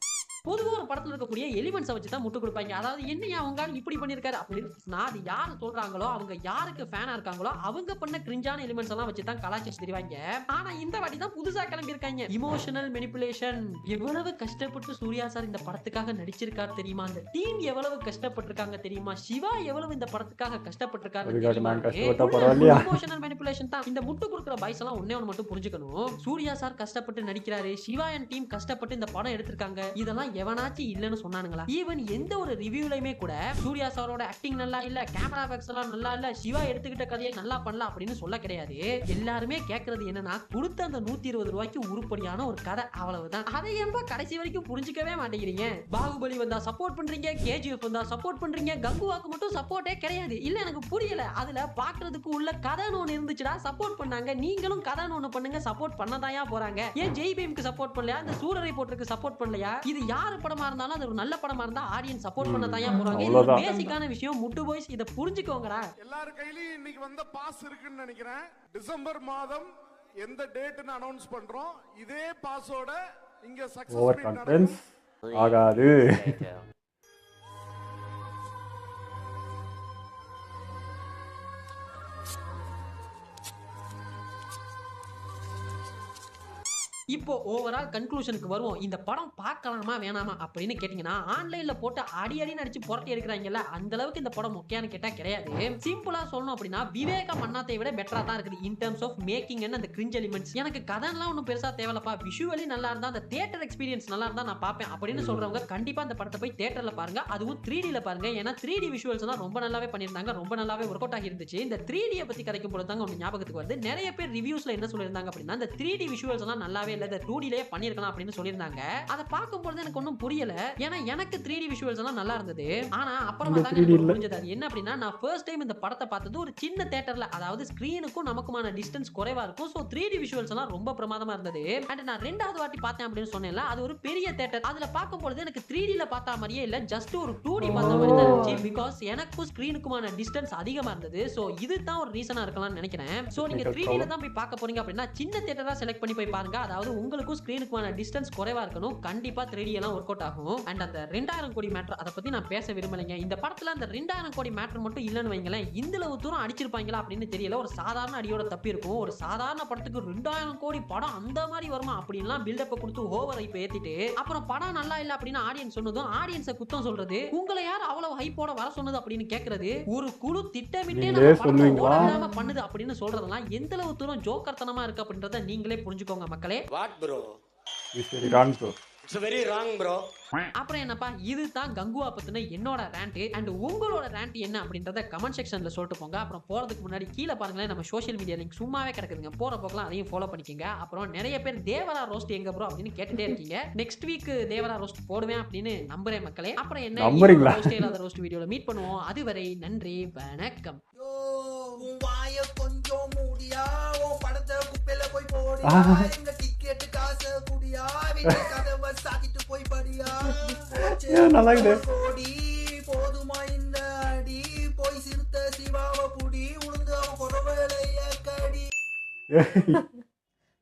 பொதுவா ஒரு படத்துல இருக்கக்கூடிய எலிமெண்ட்ஸை வச்சு தான் முட்டு கொடுப்பாங்க. அதாவது என்னையா அவங்க இப்படி பண்ணிருக்காரு அப்படின்னு அது யாரு சொல்றாங்களோ அவங்க யாருக்கு ஃபேனா இருக்காங்களோ அவங்க பண்ண கிரிஞ்சான எலிமெண்ட்ஸ் எல்லாம் வச்சு தான் கலாச்சாரம் தெரிவாங்க. ஆனா இந்த வாட்டி தான் புதுசா கிளம்பி இருக்காங்க இமோஷனல் மெனிபுலேஷன். எவ்வளவு கஷ்டப்பட்டு சூர்யா சார் இந்த படத்துக்காக நடிச்சிருக்காரு தெரியுமா, அந்த டீம் எவ்வளவு கஷ்டப்பட்டிருக்காங்க தெரியுமா, சிவா எவ்வளவு இந்த படத்துக்காக கஷ்டப்பட்டிருக்காரு தெரியுமா. இமோஷனல் மெனிபுலேஷன் தான். இந்த முட்டு கொடுக்குற பாய்ஸ் எல்லாம் ஒண்ணே ஒன்று மட்டும் புரிஞ்சுக்கணும், சூர்யா சார் கஷ்டப்பட்டு நடிக்கிறாரு, சிவா அண்ட் டீம் கஷ்டப்பட்டு இந்த படம் எடுத்திருக்காங்க, இதெல்லாம் எவனாச்சும் இல்லன்னு சொன்னானுங்களா? ஈவன் எந்த ஒரு ரிவ்யூலயுமே கூட சூர்யா சாரோட ஆக்டிங் நல்லா இல்ல, கேமரா எஃபெக்ட்ஸ் எல்லாம் நல்லா இல்ல, சிவா எடுத்துக்கிட்ட கதையை நல்லா பண்ணலாம் அப்படின்னு சொல்ல கிடையாது. எல்லாருமே கேட்கறது என்னன்னா, கொடுத்த அந்த 120 ரூபாய்க்கு உருப்படியான ஒரு கதை, அவ்வளவுதான். அதை ஏன்பா கடைசி வரைக்கும் புரிஞ்சுக்கவே மாட்டேங்கிறீங்க? பாகுபலி வந்தா சப்போர்ட் பண்றீங்க, கேஜிஎஃப் வந்தா சப்போர்ட் பண்றீங்க, கங்குவாக்கு மட்டும் சப்போர்ட்டே கிடையாது. இல்ல எனக்கு புரியல, அதுல பாக்குறதுக்கு உள்ள கதைன்னு ஒண்ணு இருந்துச்சுடா, சப்போர்ட் பண்ணாங்க, நீங்களும் கதைன்னு ஒண்ணு பண்ணுங்க, சப்போர்ட் பண்ணதாயா போறாங்க. ஏன் ஜெய் பீம்க்கு சப்போர்ட் பண்ணலையா, இந்த சூரரை போட்டிருக்கு சப்போர்ட் பண்ணலையா? இது யாரு படமா இருந்தாலும் அது ஒரு நல்ல படமா இருந்தா ஆடியன்ஸ் சப்போர்ட் பண்ணதாயா போறாங்க. இது ஒரு பேசிக்கான விஷயம். முட்டு பாய்ஸ் இத புரிஞ்சுக்கோங்கடா. எல்லார் கையிலயும் இன்னைக்கு வந்த பாஸ் இருக்குன்னு நினைக்கிறேன். டிசம்பர் மாதம் எந்த டேட்னு அனௌன்ஸ் பண்றோம். இதே பாஸோட இங்க சக்சஸ் கான்ஃபரன்ஸ் ஆகாது. இப்போ ஓவரால் கன்க்ளூஷனுக்கு வருவோம். இந்த படம் பார்க்கலாமா வேணாமா அப்படின்னு கேட்டீங்கன்னா, ஆன்லைன்ல போட்டு அடி அடிச்சு புரட்டி எடுக்கிறாங்கல்ல, அந்த அளவுக்கு இந்த படம் முக்கியம்னு கேட்டா கிடையாது. சிம்பிளா சொல்லணும் அப்படின்னா விவேக மன்னாத்தை விட பெட்டரா தான் இருக்குது in terms of making and அந்த கிரிஞ்ச் எலிமெண்ட்ஸ். எனக்கு கதைலாம் ஒன்றும் பெருசா தேவையில்லப்பா, விஷுவலி நல்லா இருந்தா, அந்த தியேட்டர் எக்ஸ்பீரியன்ஸ் நல்லா இருந்தா நான் பார்ப்பேன் அப்படின்னு சொல்றவங்க கண்டிப்பா அந்த படத்தை போய் தியேட்டர்ல பாருங்க. அதுவும் 3Dல பாருங்க. ஏன்னா 3D விஷுவல்ஸ் எல்லாம் ரொம்ப நல்லாவே பண்ணியிருந்தாங்க, ரொம்ப நல்லாவே ஒர்க் அவுட் ஆகி இருந்துச்சு. இந்த 3Dயை பத்தி கதைக்கும் போது தாங்க ஒன்று ஞாபகத்துக்கு வருது. நிறைய பேர் ரிவ்யூஸ்ல என்ன சொல்லியிருந்தாங்க அப்படின்னா, இந்த 3D விஷுவல்ஸ் எல்லாம் நல்லாவே இல்லை, 2Dலயே பண்ணிருக்கலாம் அப்படின்னு சொல்லியிருந்தாங்க. அதை பார்க்கும்போது எனக்கு ஒன்றும் புரியல. ஏன்னா எனக்கு 3D விஷுவல்ஸ் எல்லாம் நல்லா இருந்தது. ஆனா அப்புறமா தான் எனக்கு புரிஞ்சது அது என்ன அப்படின்னா, நான் ஃபர்ஸ்ட் டைம் இந்த படத்தை பார்த்தது ஒரு சின்ன தியேட்டர்ல, அதாவது ஸ்கிரீனுக்கும் நமக்குமான டிஸ்டன்ஸ் குறைவா இருக்கும். ஸோ 3D விஷுவல்ஸ் எல்லாம் ரொம்ப பிரமாதமா இருந்தது. அண்ட் நான் ரெண்டாவது வாட்டி பார்த்தேன் அப்படின்னு சொன்னேன்ல, அது ஒரு பெரிய தியேட்டர். அதுல பார்க்கும்போது எனக்கு 3Dல பார்த்த மாதிரியே இல்ல, ஜஸ்ட் ஒரு 2D பார்த்த மாதிரி தான் இருந்துச்சு. பிகாஸ் எனக்கும் ஸ்கிரீனுக்குமான டிஸ்டன்ஸ் அதிகமா இருந்தது. ஸோ இதுதான் ஒரு ரீசனா இருக்கலாம்னு நினைக்கிறேன். ஸோ நீங்க 3Dல தான் போய் பார்க்க போறீங்க அப்படின்னா சின்ன தியேட்டரா செலக்ட் பண்ணி போய் பாருங்க. அதாவது உங்களுக்கு ஸ்கிரீனுக்குமான டிஸ்டன்ஸ் குறைவா இருக்கணும். கண்டிப்பா 3D எல்லாம் ஒர்க் அவுட் ஆகும். அண்ட் அந்த 2000 கோடி மேட்டர் அதை பத்தி நான் பேச விரும்பலைங்க. இந்த படத்துல அந்த 2000 கோடி மேட்டர் மட்டும் இல்லன்னு வைங்களேன், இந்தளவு தூரம் அடிச்சிருப்பாங்களா அப்படின்னு தெரியல. ஒரு சாதாரண அடியோட தப்பி இருக்கும். ஒரு சாதாரண படத்துக்கு 2000 கோடி படம் அந்த மாதிரி வருமா அப்படின்லாம் பில்டப் கொடுத்து ஓவர் ஹைப் ஏத்திட்டு அப்புறம் படம் நல்லா இல்ல அப்படின்னு ஆடியன்ஸ் சொன்னதும் ஆடியன்ஸை குத்தம் சொல்றது, உங்களை யார் அவ்வளவு ஹைப்போட வர சொன்னது அப்படின்னு கேக்குறது, ஒரு குழு திட்டமிட்டே நம்ம படத்தை ஓடாம பண்ணுது அப்படின்னு சொல்றதெல்லாம் எந்த அளவு தூரம் ஜோக்கர்த்தனமா இருக்கு அப்படின்றத நீங்களே புரிஞ்சுக்கோங்க மக்களே. What bro, it's very wrong bro, it's very wrong bro. அப்புறம் என்னப்பா, இதுதான் கங்குவா பத்தின என்னோட ரேண்ட். அண்ட் உங்களோட ரேண்ட் என்ன அப்படின்றத கமெண்ட் செக்ஷன்ல சொல்லிட்டு போங்க. அப்புறம் போறதுக்கு முன்னாடி கீழே பாருங்களேன், நம்ம சோஷியல் மீடியா லிங்க் சும்மாவே கிடக்குதுங்க, போற போக்கலாம் அதையும் ஃபாலோ பண்ணிக்கோங்க. அப்புறம் நிறைய பேர் தேவரா ரோஸ்ட் எங்க ப்ரோ அப்படின்னு கேட்டுட்டே இருக்கீங்க. நெக்ஸ்ட் வீக் தேவரா ரோஸ்ட் போடுவேன் அப்படின்னு நம்புறேன் மக்களே. அப்புறம் என்ன ரோஸ்ட் இல்லாத ரோஸ்ட் வீடியோல மீட் பண்ணுவோம். அதுவரை நன்றி, வணக்கம். கொஞ்சம் மூடியா படத்தை குப்பையில போய் போடியா, எங்க டிக்கெட் காசு குடியா, கதவை சாத்திட்டு போய் படியா, கோடி போதுமா இந்த அடி, போய் சிறுத்த சிவாவை புடி, உளுந்து அவன் குறவலைய கடி.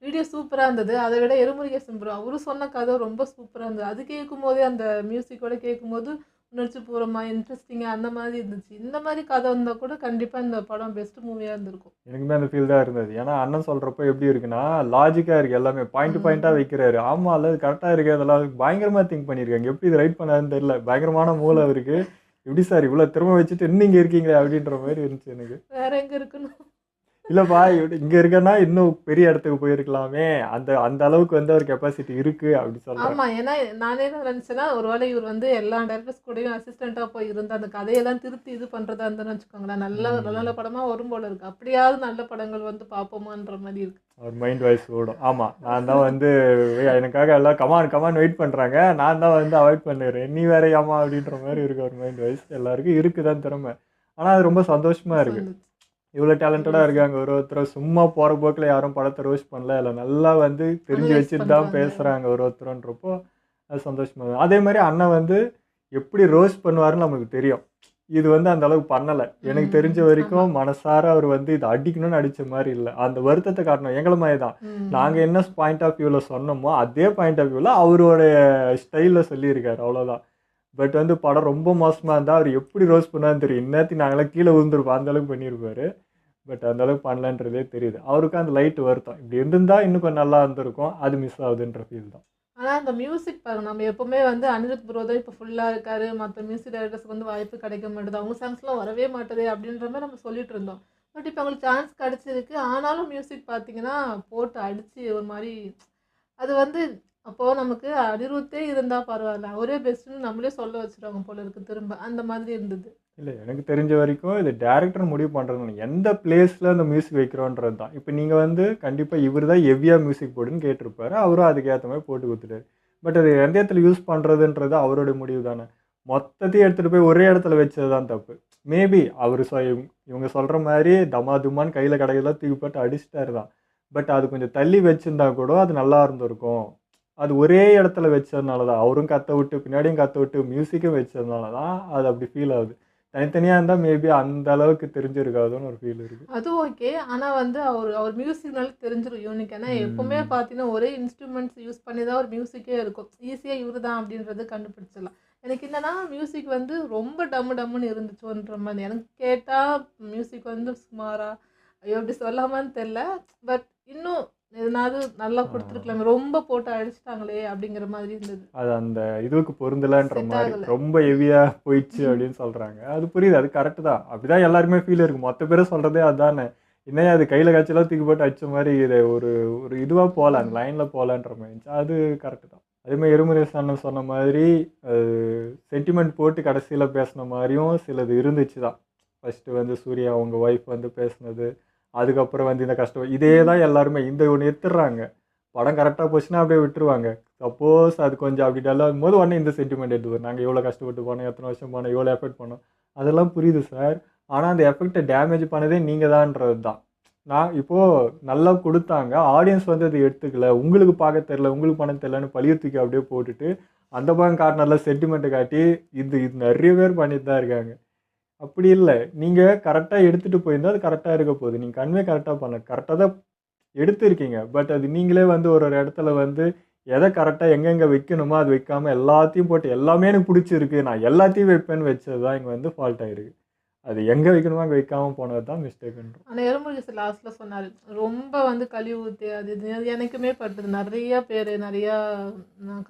வீடியோ சூப்பராக இருந்தது. அதை விட எருமுருகேசன் ப்ரோ அவரு சொன்ன கதை ரொம்ப சூப்பராக இருந்தது. அது கேட்கும் போதே அந்த மியூசிக்கோட கேட்கும்போது உணர்ச்சி பூர்வமாக இன்ட்ரெஸ்டிங்காக அந்த மாதிரி இருந்துச்சு. இந்த மாதிரி கதை வந்தால் கூட கண்டிப்பாக இந்த படம் பெஸ்ட் மூவியாக இருந்திருக்கும். எனக்குமே அந்த ஃபீல் தான் இருந்தது. ஏன்னா அண்ணன் சொல்கிறப்போ எப்படி இருக்குன்னா, லாஜிக்காக இருக்குது, எல்லாமே பாயிண்ட்டாக வைக்கிறாரு. ஆமாம், அல்ல கரெக்டாக இருக்குது, அதெல்லாம் பயங்கரமாக திங்க் பண்ணியிருக்காங்க. எப்படி இது ரைட் பண்ணாதுன்னு தெரியல, பயங்கரமான மூளை இருக்குது. எப்படி சார் இவ்வளோ திறமை வச்சுட்டு இன்னும் இங்கே இருக்கீங்களே அப்படின்ற மாதிரி இருந்துச்சு எனக்கு. வேற எங்கே இருக்கணும் இல்லைப்பா, இங்கே இருக்கன்னா இன்னும் பெரிய இடத்துக்கு போயிருக்கலாமே, அந்த அந்த அளவுக்கு வந்து ஒரு கெப்பாசிட்டி இருக்குது அப்படி சொல்கிறேன். ஆமாம், ஏன்னா நானே என்ன நினச்சேன்னா, ஒருவேளை இவர் வந்து எல்லா டேரக்டர்ஸ் கூடயும் அசிஸ்டண்ட்டாக போய் இருந்து அந்த கதையெல்லாம் திருத்தி இது பண்ணுறதா இருந்தேன்னு வச்சுக்கோங்களேன், நல்ல நல்ல படமாக வரும் போல இருக்குது. அப்படியாவது நல்ல படங்கள் வந்து பார்ப்போமான்ற மாதிரி இருக்குது. ஒரு மைண்ட் வாய்ஸ் ஓடும். ஆமாம், நான் தான் வந்து எனக்காக எல்லாம் கமான் வெயிட் பண்ணுறாங்க, நான் தான் வந்து அவாய்ட் பண்ணுறேன், நீ வேற ஆமா அப்படின்ற மாதிரி இருக்குது ஒரு மைண்ட் வாய்ஸ். எல்லாருக்கும் இருக்குதான் திறமை. ஆனால் அது ரொம்ப சந்தோஷமாக இருக்குது. இவ்வளோ டேலண்டடாக இருக்காங்க ஒருத்தர். சும்மா போகிற போக்கில் யாரும் படத்தை ரோஸ்ட் பண்ணல, இல்லை நல்லா வந்து தெரிஞ்சு வச்சுட்டு தான் பேசுகிறாங்க ஒருத்தரன்றப்போ அது சந்தோஷமாக. அதே மாதிரி அண்ணன் வந்து எப்படி ரோஸ்ட் பண்ணுவாருன்னு நமக்கு தெரியும். இது வந்து அந்த அளவுக்கு பண்ணலை எனக்கு தெரிஞ்ச வரைக்கும். மனசார அவர் வந்து இதை அடிக்கணும்னு அடித்த மாதிரி இல்லை, அந்த வருத்தத்தை காட்டணும். எங்களை மாதிரி தான் நாங்கள் என்ன பாயிண்ட் ஆஃப் வியூவில் சொன்னோமோ அதே பாயிண்ட் ஆஃப் வியூவில் அவரோட ஸ்டைலில் சொல்லியிருக்காரு, அவ்வளோதான். பட் வந்து படம் ரொம்ப மோசமாக இருந்தால் அவர் எப்படி ரோஸ்ட் பண்ணான்னு தெரியும். இன்னத்துக்கு நாங்களாம் கீழே விழுந்துருப்போம், அந்தளவுக்கு பண்ணியிருப்பார். பட் அந்தளவுக்கு பண்ணலன்றதே தெரியுது. அவருக்கும் அந்த லைட் வருத்தம், இப்படி இருந்திருந்தால் இன்னும் கொஞ்சம் நல்லா இருந்திருக்கும், அது மிஸ் ஆகுதுன்ற ஃபீல் தான். ஆனால் அந்த மியூசிக் பாருங்க, நம்ம எப்போவுமே வந்து அனிருத் ப்ரோ தான் இப்போ ஃபுல்லாக இருக்காரு, மற்ற மியூசிக் டைரக்டர்ஸ்க்கு வந்து வாய்ப்பு கிடைக்க மாட்டேது, அவங்க சாங்ஸ்லாம் வரவே மாட்டேது அப்படின்ற மாதிரி நம்ம சொல்லிட்டு இருந்தோம். பட் இப்போ அவங்களுக்கு சான்ஸ் கிடச்சிருக்கு. ஆனாலும் மியூசிக் பார்த்தீங்கன்னா போட்டு அடித்து ஒரு மாதிரி அது வந்து அப்போது நமக்கு அனிருத்தே இருந்தால் பரவாயில்ல, அவரே பெஸ்ட்டுன்னு நம்மளே சொல்ல வச்சுருவாங்க போல இருக்குது திரும்ப, அந்த மாதிரி இருந்தது. இல்லை, எனக்கு தெரிஞ்ச வரைக்கும் இது டேரக்டர் முடிவு பண்ணுறது, எந்த பிளேஸில் அந்த மியூசிக் வைக்கிறோன்றது தான். இப்போ நீங்கள் வந்து கண்டிப்பாக இவர் தான் ஹெவியாக மியூசிக் போடுன்னு கேட்டிருப்பாரு, அவரும் அதுக்கேற்ற மாதிரி போட்டு கொடுத்துட்டாரு. பட் அது எந்த இடத்துல யூஸ் பண்ணுறதுன்றது அவரோட முடிவு தானே. மொத்தத்தையும் எடுத்துகிட்டு போய் ஒரே இடத்துல வச்சது தான் தப்பு. மேபி அவர் இவங்க சொல்கிற மாதிரி தமா துமான்னு கையில் கடையெல்லாம் தூக்கி போட்டு அடிச்சிட்டாரு தான். பட் அது கொஞ்சம் தள்ளி வச்சுருந்தா கூட அது நல்லா இருந்திருக்கும். அது ஒரே இடத்துல வச்சதுனால தான், அவரும் கத்த விட்டு பின்னாடியும் கத்த விட்டு மியூசிக்கும் வச்சதுனால தான் அது அப்படி ஃபீல் ஆகுது. தனித்தனியாக இருந்தால் மேபி அந்த அளவுக்கு தெரிஞ்சிருக்காதுன்னு ஒரு ஃபீல் இருக்குது. அது ஓகே. ஆனால் வந்து அவர் மியூசிக்னால தெரிஞ்சிடும் யூனிக். ஏன்னா எப்போவுமே பார்த்தீங்கன்னா ஒரே இன்ஸ்ட்ருமெண்ட்ஸ் யூஸ் பண்ணி தான் ஒரு மியூசிக்கே இருக்கும். ஈஸியாக இவரு தான் அப்படின்றது கண்டுபிடிச்சிடலாம். எனக்கு என்னன்னா மியூசிக் வந்து ரொம்ப டம்முன்னு இருந்துச்சோன்ற மாதிரி. எனக்கு கேட்டால் மியூசிக் வந்து சுமாரா எப்படி சொல்லாமான்னு தெரில. பட் இன்னும் எதனாவது நல்லா கொடுத்துருக்கலாமே, ரொம்ப போட்டு அடிச்சிட்டாங்களே அப்படிங்கிற மாதிரி இருந்தது. அது அந்த இதுக்கு பொருந்தலைன்ற செட் மாதிரி ஆகலை. ரொம்ப ஹெவியாக போயிடுச்சு அப்படின்னு சொல்கிறாங்க. அது புரியுது, அது கரெக்டு தான். அப்படி தான் எல்லாருமே ஃபீல் இருக்கும். மொத்த பேரும் சொல்கிறதே அதுதானே. இன்னும் அது கையில் காய்ச்சலாம் தூக்கி போட்டு அடிச்ச மாதிரி இது ஒரு இதுவாக போகல, அந்த லைனில் போகலன்ற மாதிரி இருந்துச்சு. அது கரெக்டு தான். அதேமாதிரி எருமுரேஸ் அண்ணன் சொன்ன மாதிரி சென்டிமெண்ட் போட்டு கடைசியில் பேசின மாதிரியும் சிலது இருந்துச்சு தான். ஃபஸ்ட்டு வந்து சூர்யா அவங்க ஒய்ஃப் வந்து பேசுனது, அதுக்கப்புறம் வந்து இந்த கஷ்டம் இதே தான் எல்லாருமே இந்த ஒன்று எடுத்துடுறாங்க. படம் கரெக்டாக போச்சுன்னா அப்படியே விட்டுருவாங்க. சப்போஸ் அது கொஞ்சம் அப்படி டல்லாகும் போது உடனே இந்த சென்டிமெண்ட் எடுத்துவோம். நாங்கள் எவ்வளோ கஷ்டப்பட்டு போனோம், எத்தனை வருஷம் போனோம், எவ்வளோ எஃபெக்ட் பண்ணோம், அதெல்லாம் புரியுது சார். ஆனால் அந்த எஃபெக்டை டேமேஜ் பண்ணதே நீங்கள் தான்ன்றது தான். நான் இப்போது நல்லா கொடுத்தாங்க, ஆடியன்ஸ் வந்து அதை எடுத்துக்கல, உங்களுக்கு பார்க்க தெரில, உங்களுக்கு பண்ண தெரிலன்னு பழிய தூக்கி அப்படியே போட்டுட்டு அந்த பக்கம் காட்டினால சென்டிமெண்ட்டை காட்டி இது நிறைய பேர் பண்ணிட்டு தான் இருக்காங்க. அப்படி இல்லை, நீங்கள் கரெக்டாக எடுத்துகிட்டு போயிருந்தால் அது கரெக்டாக இருக்க போகுது. நீங்கள் கன்வே கரெக்டாக பண்ணல, கரெக்டாக தான் எடுத்திருக்கீங்க. பட் அது நீங்களே வந்து ஒரு இடத்துல வந்து எதை கரெக்டாக எங்கெங்கே வைக்கணுமோ அது வைக்காமல் எல்லாத்தையும் போட்டு எல்லாமே எனக்கு பிடிச்சிருக்கு நான் எல்லாத்தையும் வைப்பேன்னு வச்சது தான் இங்கே வந்து ஃபால்ட் ஆகிருக்கு. அது எங்கே வைக்கணுமோ அங்கே வைக்காமல் போனது தான் மிஸ்டேக்குன்றோம். ஆனால் எருமுருகேசன் லாஸ்ட்டில் சொன்னார் ரொம்ப வந்து கழிவு ஊற்றி அது இது எனக்குமே பட்டுது. நிறையா பேர் நிறையா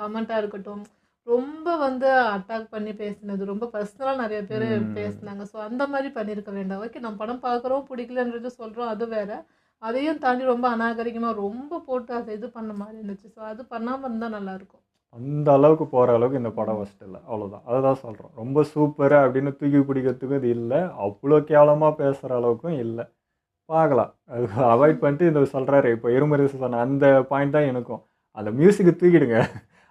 கமெண்ட்டாக இருக்கட்டும் ரொம்ப வந்து அட்டாக் பண்ணி பேசினது, ரொம்ப பர்சனலாக நிறைய பேர் பேசினாங்க. ஸோ அந்த மாதிரி பண்ணியிருக்க வேண்டாம். ஓகே, நம்ம படம் பார்க்குறோம் பிடிக்கலன்றது சொல்கிறோம், அது வேறு. அதையும் தாண்டி ரொம்ப அநாகரிகமாக ரொம்ப போட்டு அதை இது பண்ண மாதிரி இருந்துச்சு. ஸோ அது பண்ணாமல் இருந்தால் நல்லாயிருக்கும். அந்த அளவுக்கு போகிற அளவுக்கு இந்த படம் ஃபஸ்ட் இல்லை, அவ்வளோதான். அதை தான் சொல்கிறோம். ரொம்ப சூப்பர் அப்படின்னு தூக்கி பிடிக்கிறதுக்கும் இது இல்லை, அவ்வளோ கேவலமாக பேசுகிற அளவுக்கும் இல்லை. பார்க்கலாம், அது அவாய்ட் பண்ணிட்டு இந்த சொல்கிறாரு. இப்போ எருமரேசு சொன்ன அந்த பாயிண்ட் தான் எனக்கும். அந்த மியூசிக்கை தூக்கிடுங்க,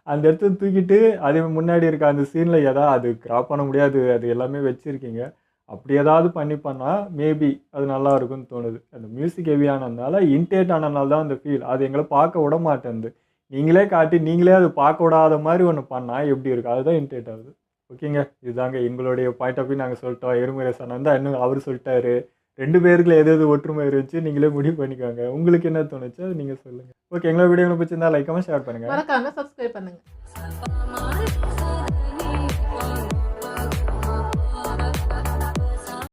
அந்த இடத்துல தூக்கிட்டு அதே முன்னாடி இருக்க அந்த சீனில் எதாவது அது கிராப் பண்ண முடியாது, அது எல்லாமே வச்சுருக்கீங்க. அப்படி ஏதாவது பண்ணால் மேபி அது நல்லா இருக்கும்னு தோணுது. அந்த மியூசிக் ஹெவியானதுனால இன்டேட் ஆனதுனால தான் அந்த ஃபீல் அது எங்களை பார்க்க விட மாட்டேங்குது. நீங்களே காட்டி நீங்களே அது பார்க்க விடாத மாதிரி ஒன்று பண்ணால் எப்படி இருக்குது, அதுதான் இன்டேட் ஆகுது. ஓகேங்க, இதுதாங்க எங்களுடைய பாயிண்ட் ஆஃப் வியூ. நாங்கள் சொல்லிட்டோம். எருமுரேசன் வந்து இன்னும் அவர் சொல்லிட்டாரு. 2 பேருக்குள்ள எது ஒற்றுமை இருந்துச்சு நீங்களே முடிவு பண்ணிக்கோங்க. உங்களுக்கு என்ன தோணுச்சு அது நீங்கள் சொல்லுங்கள். ஓகே, எங்களோட வீடியோ பிடிச்சிருந்தா லைக் கமெண்ட் ஷேர் பண்ணுங்கள். மறக்காம சப்ஸ்கிரைப் பண்ணுங்கள்.